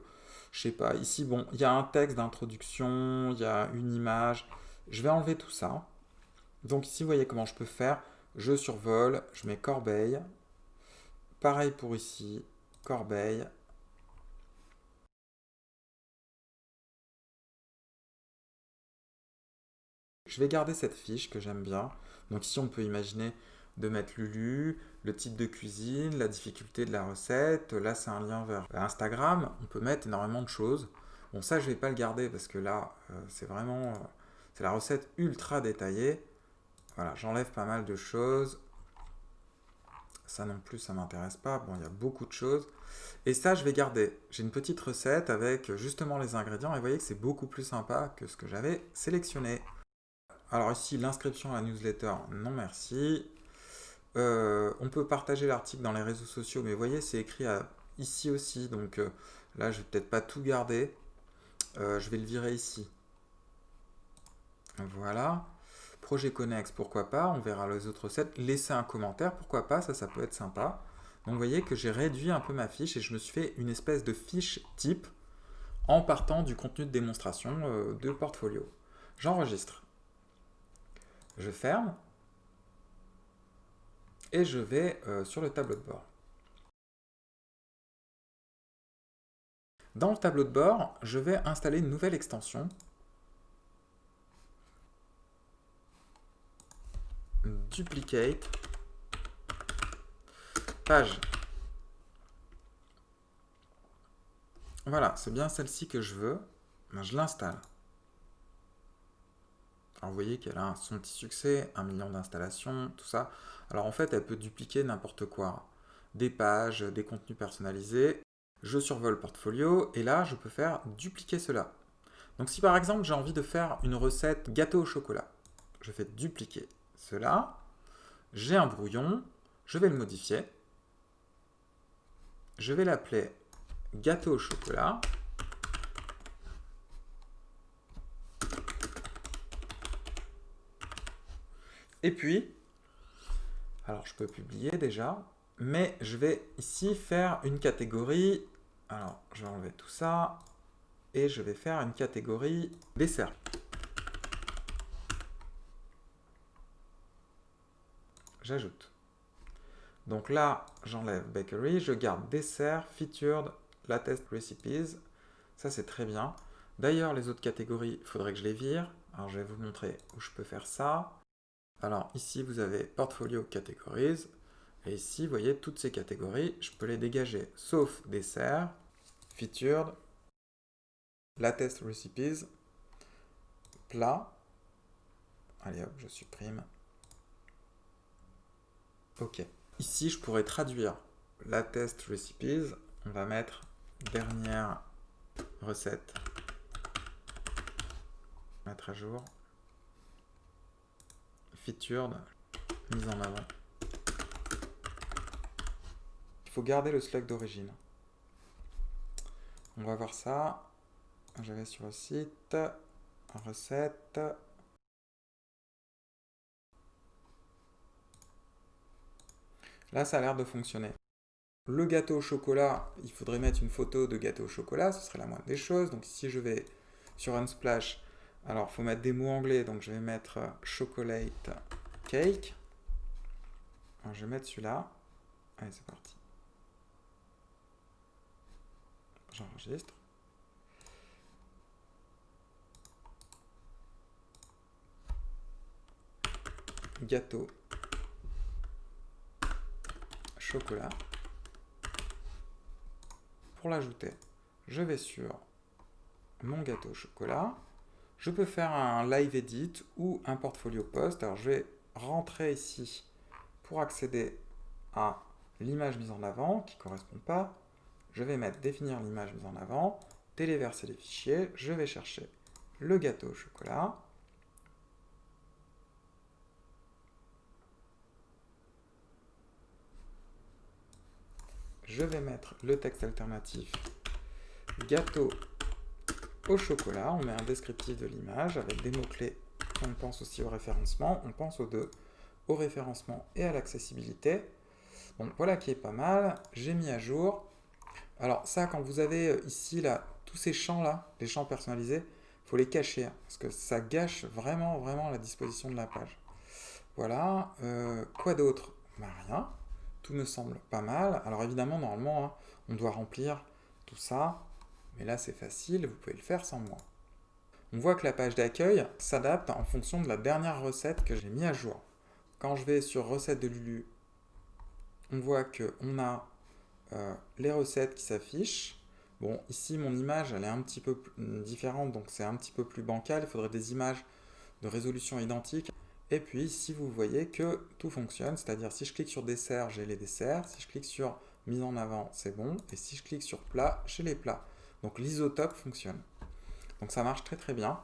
je sais pas, ici, bon, il y a un texte d'introduction, il y a une image. Je vais enlever tout ça. Donc ici, vous voyez comment je peux faire. Je survole, je mets corbeille. Pareil pour ici, corbeille. Je vais garder cette fiche que j'aime bien. Donc ici, on peut imaginer de mettre Lulu, le type de cuisine, la difficulté de la recette. Là, c'est un lien vers Instagram. On peut mettre énormément de choses. Bon, ça, je ne vais pas le garder parce que là, c'est vraiment... c'est la recette ultra détaillée. Voilà, j'enlève pas mal de choses. Ça non plus, ça ne m'intéresse pas. Bon, il y a beaucoup de choses. Et ça, je vais garder. J'ai une petite recette avec justement les ingrédients. Et vous voyez que c'est beaucoup plus sympa que ce que j'avais sélectionné. Alors ici, l'inscription à la newsletter, non merci. On peut partager l'article dans les réseaux sociaux, mais vous voyez, c'est écrit ici aussi. Donc là, je vais peut-être pas tout garder. Je vais le virer ici. Voilà. Projet connexe, pourquoi pas. On verra les autres recettes. Laissez un commentaire, pourquoi pas. Ça peut être sympa. Donc vous voyez que j'ai réduit un peu ma fiche et je me suis fait une espèce de fiche type en partant du contenu de démonstration de portfolio. J'enregistre. Je ferme et je vais sur le tableau de bord. Dans le tableau de bord, je vais installer une nouvelle extension. Duplicate page. Voilà, c'est bien celle-ci que je veux. Je l'installe. Alors vous voyez qu'elle a son petit succès, 1 million d'installations, tout ça. Alors en fait, elle peut dupliquer n'importe quoi. Des pages, des contenus personnalisés. Je survole portfolio et là, je peux faire dupliquer cela. Donc si par exemple, j'ai envie de faire une recette gâteau au chocolat, je fais dupliquer cela. J'ai un brouillon, je vais le modifier. Je vais l'appeler gâteau au chocolat. Et puis, alors je peux publier déjà, mais je vais ici faire une catégorie. Alors je vais enlever tout ça et je vais faire une catégorie dessert. J'ajoute. Donc là, j'enlève bakery, je garde dessert, featured, latest recipes. Ça c'est très bien. D'ailleurs, les autres catégories, il faudrait que je les vire. Alors je vais vous montrer où je peux faire ça. Alors ici, vous avez Portfolio Categories. Et ici, vous voyez, toutes ces catégories, je peux les dégager, sauf dessert, featured, latest recipes, plat. Allez hop, je supprime. OK. Ici, je pourrais traduire latest recipes. On va mettre dernière recette. Mettre à jour. Featured, mise en avant. Il faut garder le slug d'origine. On va voir ça. Je vais sur le site. Recette. Là, ça a l'air de fonctionner. Le gâteau au chocolat, il faudrait mettre une photo de gâteau au chocolat, ce serait la moindre des choses. Donc si je vais sur Unsplash, alors il faut mettre des mots anglais, donc je vais mettre chocolate cake. Alors, je vais mettre celui-là. Allez, c'est parti. J'enregistre. Gâteau chocolat. Pour l'ajouter, je vais sur mon gâteau au chocolat. Je peux faire un live edit ou un portfolio post. Alors je vais rentrer ici pour accéder à l'image mise en avant qui ne correspond pas. Je vais mettre définir l'image mise en avant, téléverser les fichiers. Je vais chercher le gâteau au chocolat. Je vais mettre le texte alternatif gâteau au chocolat. On met un descriptif de l'image avec des mots-clés. On pense aussi au référencement. On pense aux deux, au référencement et à l'accessibilité. Donc voilà qui est pas mal. J'ai mis à jour. Alors ça, quand vous avez ici là, tous ces champs-là, les champs personnalisés, il faut les cacher parce que ça gâche vraiment la disposition de la page. Voilà. Quoi d'autre? Rien. Tout me semble pas mal. Alors évidemment, normalement, hein, on doit remplir tout ça. Mais là, c'est facile, vous pouvez le faire sans moi. On voit que la page d'accueil s'adapte en fonction de la dernière recette que j'ai mis à jour. Quand je vais sur recette de Lulu, on voit qu'on a les recettes qui s'affichent. Bon, ici, mon image, elle est un petit peu différente, donc c'est un petit peu plus bancal. Il faudrait des images de résolution identique. Et puis ici, vous voyez que tout fonctionne, c'est-à-dire si je clique sur dessert, j'ai les desserts, si je clique sur mise en avant, c'est bon, et si je clique sur plat, j'ai les plats. Donc l'isotope fonctionne. Donc ça marche très bien.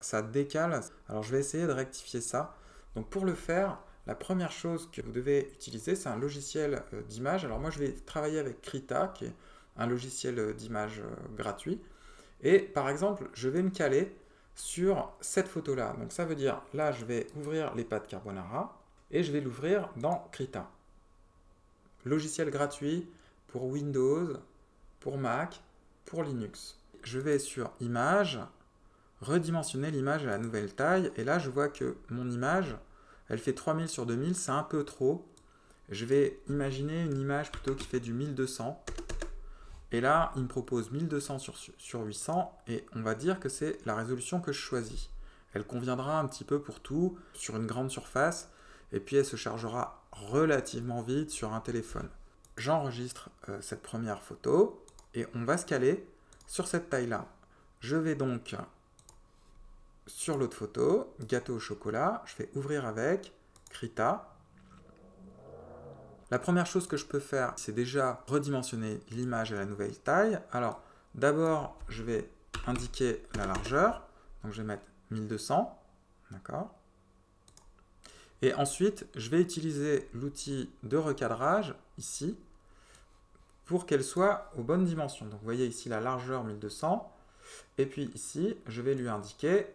Ça décale. Alors je vais essayer de rectifier ça. Donc pour le faire, la première chose que vous devez utiliser, c'est un logiciel d'image. Alors moi je vais travailler avec Krita, qui est un logiciel d'image gratuit. Et par exemple, je vais me caler sur cette photo-là. Donc ça veut dire, là, je vais ouvrir les pâtes carbonara. et je vais l'ouvrir dans Krita. Logiciel gratuit pour Windows, pour Mac, pour Linux. Je vais sur Images, redimensionner l'image à la nouvelle taille, et là je vois que mon image, elle fait 3000 sur 2000, c'est un peu trop. Je vais imaginer une image plutôt qui fait du 1200. Et là, il me propose 1200 sur 800 et on va dire que c'est la résolution que je choisis. Elle conviendra un petit peu pour tout sur une grande surface et puis elle se chargera relativement vite sur un téléphone. J'enregistre cette première photo et on va se caler sur cette taille-là. Je vais donc sur l'autre photo, gâteau au chocolat, je fais ouvrir avec, Krita. La première chose que je peux faire, c'est déjà redimensionner l'image à la nouvelle taille. Alors, d'abord, je vais indiquer la largeur. Donc, je vais mettre 1200. D'accord. Et ensuite, je vais utiliser l'outil de recadrage, ici, pour qu'elle soit aux bonnes dimensions. Donc, vous voyez ici la largeur 1200. Et puis ici, je vais lui indiquer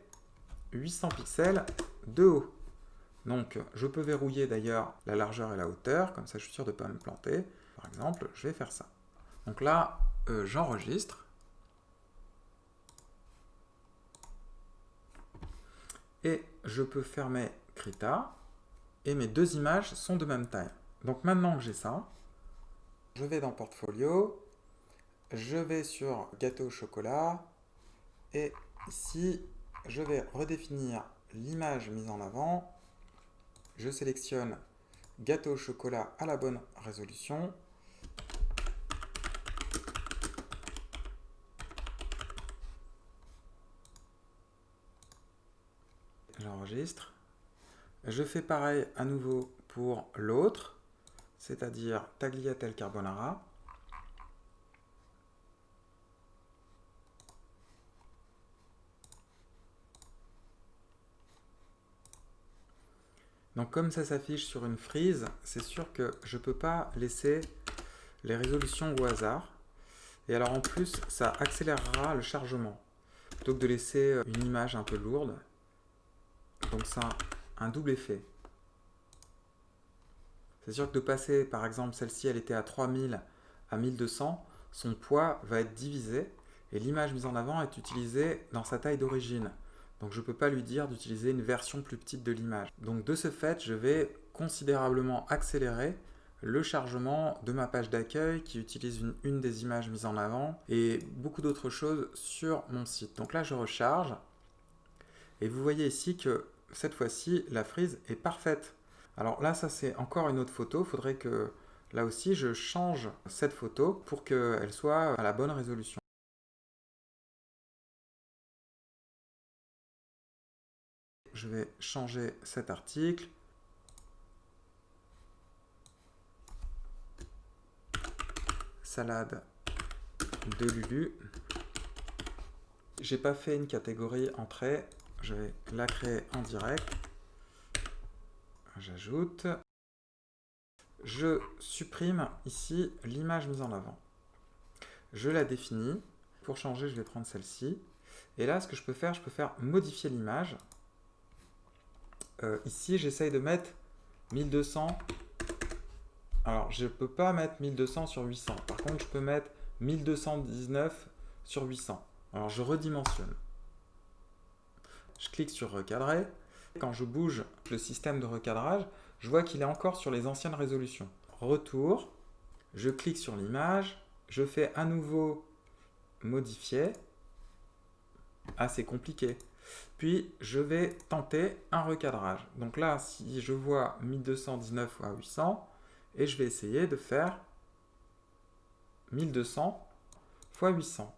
800 pixels de haut. Donc, je peux verrouiller d'ailleurs la largeur et la hauteur, comme ça je suis sûr de ne pas me planter. Par exemple, je vais faire ça. Donc là, j'enregistre. Et je peux fermer Krita. Et mes deux images sont de même taille. Donc maintenant que j'ai ça, je vais dans Portfolio. Je vais sur Gâteau au chocolat. Et ici, je vais redéfinir l'image mise en avant. Je sélectionne gâteau au chocolat à la bonne résolution. J'enregistre. Je fais pareil à nouveau pour l'autre, c'est-à-dire tagliatelle carbonara. Donc comme ça s'affiche sur une frise, c'est sûr que je ne peux pas laisser les résolutions au hasard. Et alors en plus, ça accélérera le chargement, plutôt que de laisser une image un peu lourde. Donc ça a un double effet. C'est sûr que de passer, par exemple, celle-ci, elle était à 3000 à 1200, son poids va être divisé et l'image mise en avant est utilisée dans sa taille d'origine. Donc je ne peux pas lui dire d'utiliser une version plus petite de l'image. Donc de ce fait, je vais considérablement accélérer le chargement de ma page d'accueil qui utilise une des images mises en avant et beaucoup d'autres choses sur mon site. Donc là, je recharge et vous voyez ici que cette fois-ci, la frise est parfaite. Alors là, ça c'est encore une autre photo. Il faudrait que là aussi, je change cette photo pour qu'elle soit à la bonne résolution. Je vais changer cet article. Salade de Lulu. J'ai pas fait une catégorie entrée. Je vais la créer en direct. J'ajoute. Je supprime ici l'image mise en avant. Je la définis. Pour changer, je vais prendre celle-ci. Et là, ce que je peux faire modifier l'image. Ici, j'essaye de mettre 1200. Alors, je ne peux pas mettre 1200 sur 800. Par contre, je peux mettre 1219 sur 800. Alors, je redimensionne. Je clique sur recadrer. Quand je bouge le système de recadrage, je vois qu'il est encore sur les anciennes résolutions. Retour. Je clique sur l'image. Je fais à nouveau modifier. Ah, c'est compliqué. Puis, je vais tenter un recadrage. Donc là, si je vois 1219 fois 800, et je vais essayer de faire 1200 fois 800.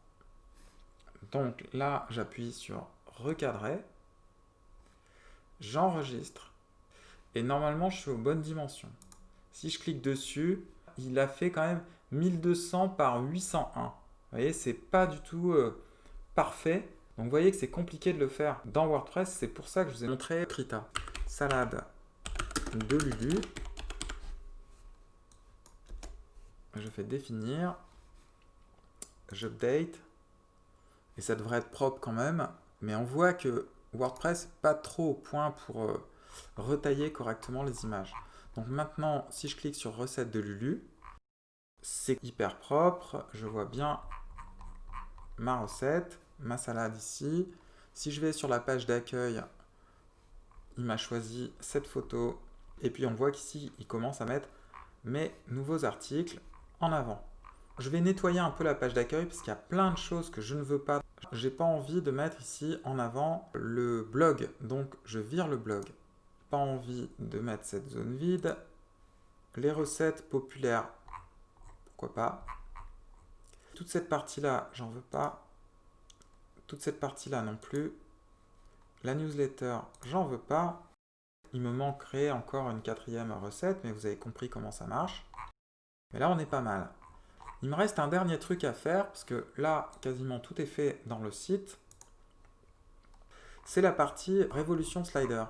Donc là, j'appuie sur recadrer, j'enregistre, et normalement, je suis aux bonnes dimensions. Si je clique dessus, il a fait quand même 1200 par 801. Vous voyez, c'est pas du tout parfait. Donc vous voyez que c'est compliqué de le faire dans WordPress. C'est pour ça que je vous ai montré Krita. Salade de Lulu. Je fais définir. J'update. Et ça devrait être propre quand même. Mais on voit que WordPress n'est pas trop au point pour retailler correctement les images. Donc maintenant, si je clique sur recette de Lulu, c'est hyper propre, je vois bien ma recette, ma salade ici. Si je vais sur la page d'accueil, il m'a choisi cette photo, et puis on voit qu'ici, il commence à mettre mes nouveaux articles en avant. Je vais nettoyer un peu la page d'accueil parce qu'il y a plein de choses que je ne veux pas. J'ai pas envie de mettre ici en avant le blog, donc je vire le blog. Pas envie de mettre cette zone vide. Les recettes populaires, pourquoi pas. Toute cette partie-là, j'en veux pas. Toute cette partie-là non plus. La newsletter, j'en veux pas. Il me manquerait encore une quatrième recette, mais vous avez compris comment ça marche. Mais là, on est pas mal. Il me reste un dernier truc à faire, parce que là, quasiment tout est fait dans le site. C'est la partie Révolution Slider.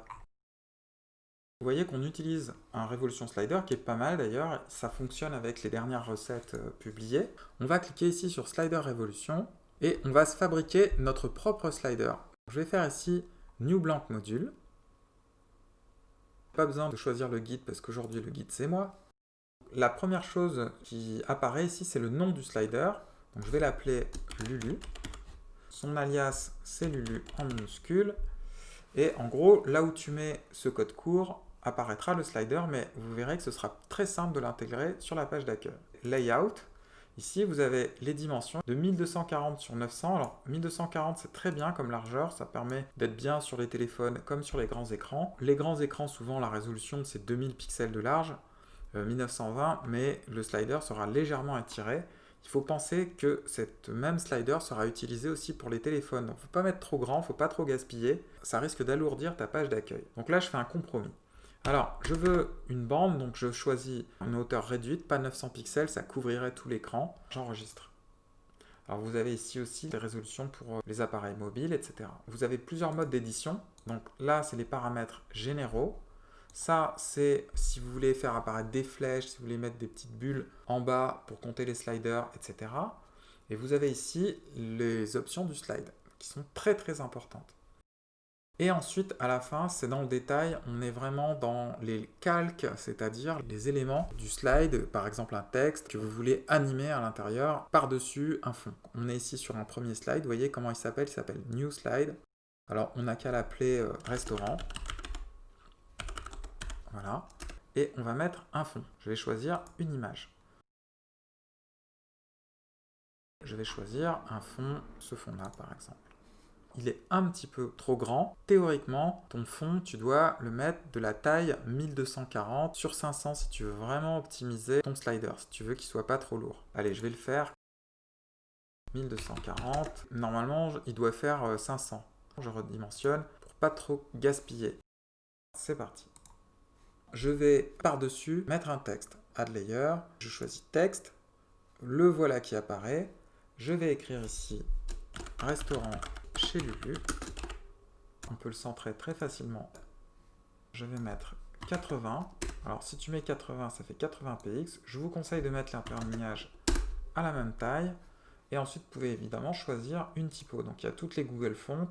Vous voyez qu'on utilise un Révolution Slider qui est pas mal d'ailleurs. Ça fonctionne avec les dernières recettes publiées. On va cliquer ici sur Slider Révolution et on va se fabriquer notre propre slider. Je vais faire ici New Blank Module. Pas besoin de choisir le guide parce qu'aujourd'hui le guide c'est moi. La première chose qui apparaît ici, c'est le nom du slider. Donc je vais l'appeler Lulu. Son alias, c'est Lulu en minuscule. Et en gros, là où tu mets ce code court, apparaîtra le slider, mais vous verrez que ce sera très simple de l'intégrer sur la page d'accueil. Layout. Ici, vous avez les dimensions de 1240 sur 900. Alors, 1240, c'est très bien comme largeur. Ça permet d'être bien sur les téléphones comme sur les grands écrans. Les grands écrans, souvent, la résolution, c'est 2000 pixels de large. 1920, mais le slider sera légèrement étiré. Il faut penser que cette même slider sera utilisée aussi pour les téléphones. Donc, il ne faut pas mettre trop grand, il ne faut pas trop gaspiller. Ça risque d'alourdir ta page d'accueil. Donc là, je fais un compromis. Alors, je veux une bande, donc je choisis une hauteur réduite, pas 900 pixels, ça couvrirait tout l'écran. J'enregistre. Alors, vous avez ici aussi des résolutions pour les appareils mobiles, etc. Vous avez plusieurs modes d'édition. Donc là, c'est les paramètres généraux. Ça, c'est si vous voulez faire apparaître des flèches, si vous voulez mettre des petites bulles en bas pour compter les sliders, etc. Et vous avez ici les options du slide, qui sont très très importantes. Et ensuite, à la fin, c'est dans le détail, on est vraiment dans les calques, c'est-à-dire les éléments du slide, par exemple un texte que vous voulez animer à l'intérieur, par-dessus un fond. On est ici sur un premier slide, vous voyez comment il s'appelle New Slide. Alors, on n'a qu'à l'appeler restaurant. Voilà. Et on va mettre un fond. Je vais choisir une image. Je vais choisir un fond, ce fond-là par exemple. Il est un petit peu trop grand. Théoriquement, ton fond, tu dois le mettre de la taille 1240 sur 500 si tu veux vraiment optimiser ton slider, si tu veux qu'il soit pas trop lourd. Allez, je vais le faire. 1240. Normalement, il doit faire 500. Je redimensionne pour pas trop gaspiller. C'est parti. Je vais par-dessus mettre un texte. Add layer, je choisis texte, le voilà qui apparaît. Je vais écrire ici restaurant chez Lulu. On peut le centrer très facilement. Je vais mettre 80. Alors si tu mets 80, ça fait 80 px. Je vous conseille de mettre l'imperméage à la même taille. Et ensuite, vous pouvez évidemment choisir une typo. Donc il y a toutes les Google Fonts.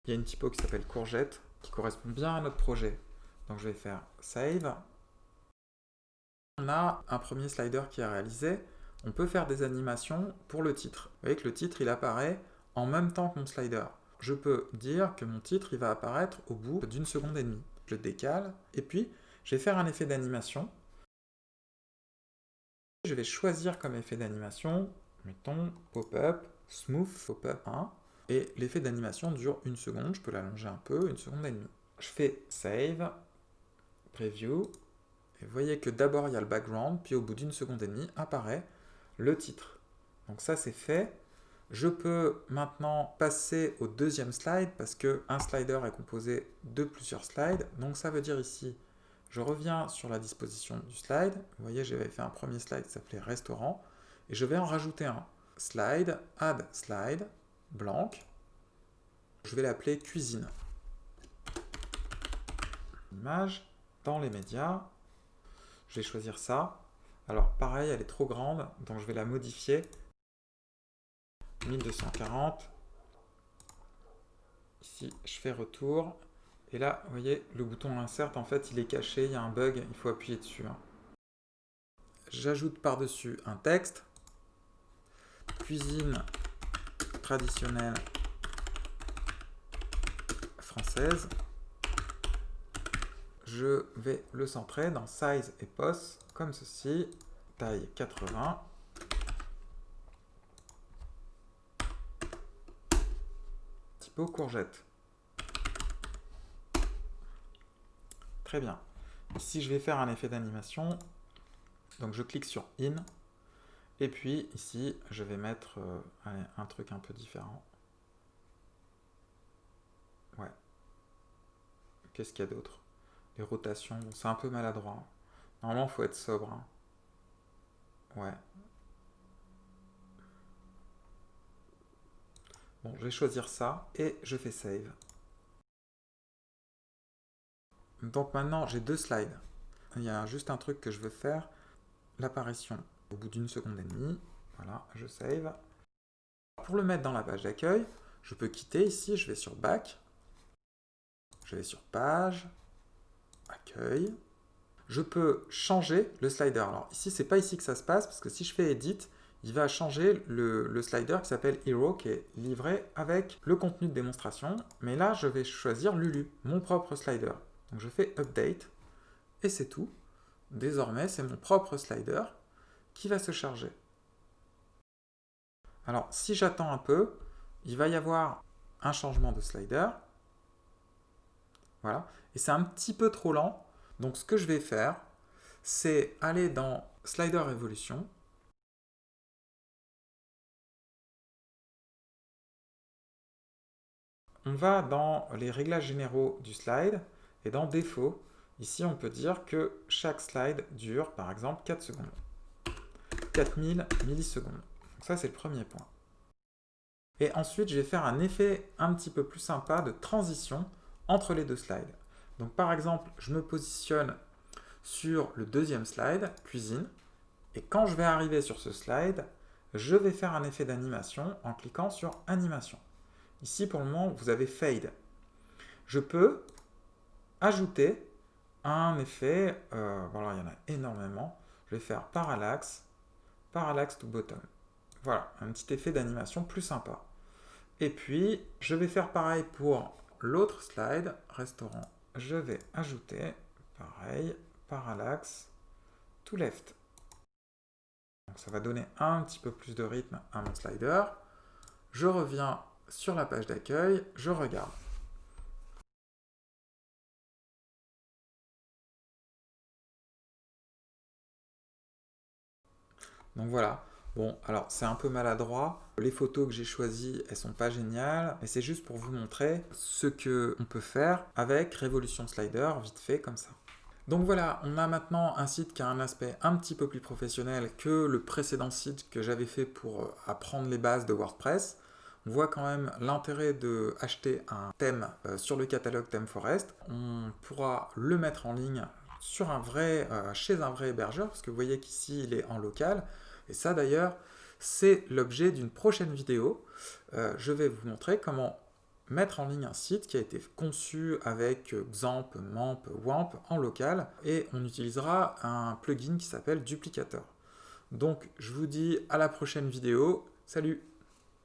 Il y a une typo qui s'appelle courgette, qui correspond bien à notre projet. Donc je vais faire Save. On a un premier slider qui est réalisé. On peut faire des animations pour le titre. Vous voyez que le titre, il apparaît en même temps que mon slider. Je peux dire que mon titre, il va apparaître au bout d'une seconde et demie. Je le décale. Et puis, je vais faire un effet d'animation. Je vais choisir comme effet d'animation, mettons, pop-up, smooth pop-up 1. Et l'effet d'animation dure une seconde. Je peux l'allonger un peu, une seconde et demie. Je fais Save, Preview. Et vous voyez que d'abord il y a le background, puis au bout d'une seconde et demie apparaît le titre. Donc ça c'est fait. Je peux maintenant passer au deuxième slide parce qu'un slider est composé de plusieurs slides. Donc ça veut dire ici, je reviens sur la disposition du slide. Vous voyez, j'avais fait un premier slide qui s'appelait restaurant. Et je vais en rajouter un. Slide, add slide, blanc. Je vais l'appeler cuisine. Image, dans les médias. Je vais choisir ça. Alors pareil, elle est trop grande, donc je vais la modifier. 1240. Ici, je fais retour. Et là, vous voyez, le bouton insert, en fait, il est caché, il y a un bug, il faut appuyer dessus. J'ajoute par-dessus un texte. Cuisine traditionnelle française. Je vais le centrer dans Size et Pose, comme ceci. Taille 80. Typo courgette. Très bien. Ici, je vais faire un effet d'animation. Donc, je clique sur In. Et puis, ici, je vais mettre un truc un peu différent. Ouais. Qu'est-ce qu'il y a d'autre? Les rotations, bon, c'est un peu maladroit. Normalement, il faut être sobre. Ouais. Bon, je vais choisir ça et je fais Save. Donc maintenant, j'ai deux slides. Il y a juste un truc que je veux faire. L'apparition au bout d'une seconde et demie. Voilà, je save. Pour le mettre dans la page d'accueil, je peux quitter ici, je vais sur Back. Je vais sur Page, Accueil. Je peux changer le slider. Alors ici, c'est pas ici que ça se passe, parce que si je fais Edit, il va changer le slider qui s'appelle Hero, qui est livré avec le contenu de démonstration. Mais là, je vais choisir Lulu, mon propre slider. Donc je fais Update, et c'est tout. Désormais, c'est mon propre slider qui va se charger. Alors, si j'attends un peu, il va y avoir un changement de slider. Voilà. Et c'est un petit peu trop lent. Donc, ce que je vais faire, c'est aller dans Slider Evolution. On va dans les réglages généraux du slide et dans Défaut. Ici, on peut dire que chaque slide dure, par exemple, 4 secondes. 4000 millisecondes. Donc ça, c'est le premier point. Et ensuite, je vais faire un effet un petit peu plus sympa de transition entre les deux slides. Donc par exemple, je me positionne sur le deuxième slide, cuisine, et quand je vais arriver sur ce slide, je vais faire un effet d'animation en cliquant sur animation. Ici, pour le moment, vous avez fade. Je peux ajouter un effet, voilà, il y en a énormément. Je vais faire parallax to bottom. Voilà, un petit effet d'animation plus sympa. Et puis, je vais faire pareil pour l'autre slide, restaurant. Je vais ajouter, pareil, parallax to left. Donc ça va donner un petit peu plus de rythme à mon slider. Je reviens sur la page d'accueil, je regarde. Donc voilà. Bon, alors c'est un peu maladroit. Les photos que j'ai choisies, elles sont pas géniales, mais c'est juste pour vous montrer ce qu'on peut faire avec Revolution Slider, vite fait comme ça. Donc voilà, on a maintenant un site qui a un aspect un petit peu plus professionnel que le précédent site que j'avais fait pour apprendre les bases de WordPress. On voit quand même l'intérêt de acheter un thème sur le catalogue ThemeForest. On pourra le mettre en ligne sur chez un vrai hébergeur, parce que vous voyez qu'ici il est en local. Et ça d'ailleurs, c'est l'objet d'une prochaine vidéo. Je vais vous montrer comment mettre en ligne un site qui a été conçu avec XAMPP, MAMP, WAMP en local, et on utilisera un plugin qui s'appelle Duplicator. Donc je vous dis à la prochaine vidéo. Salut!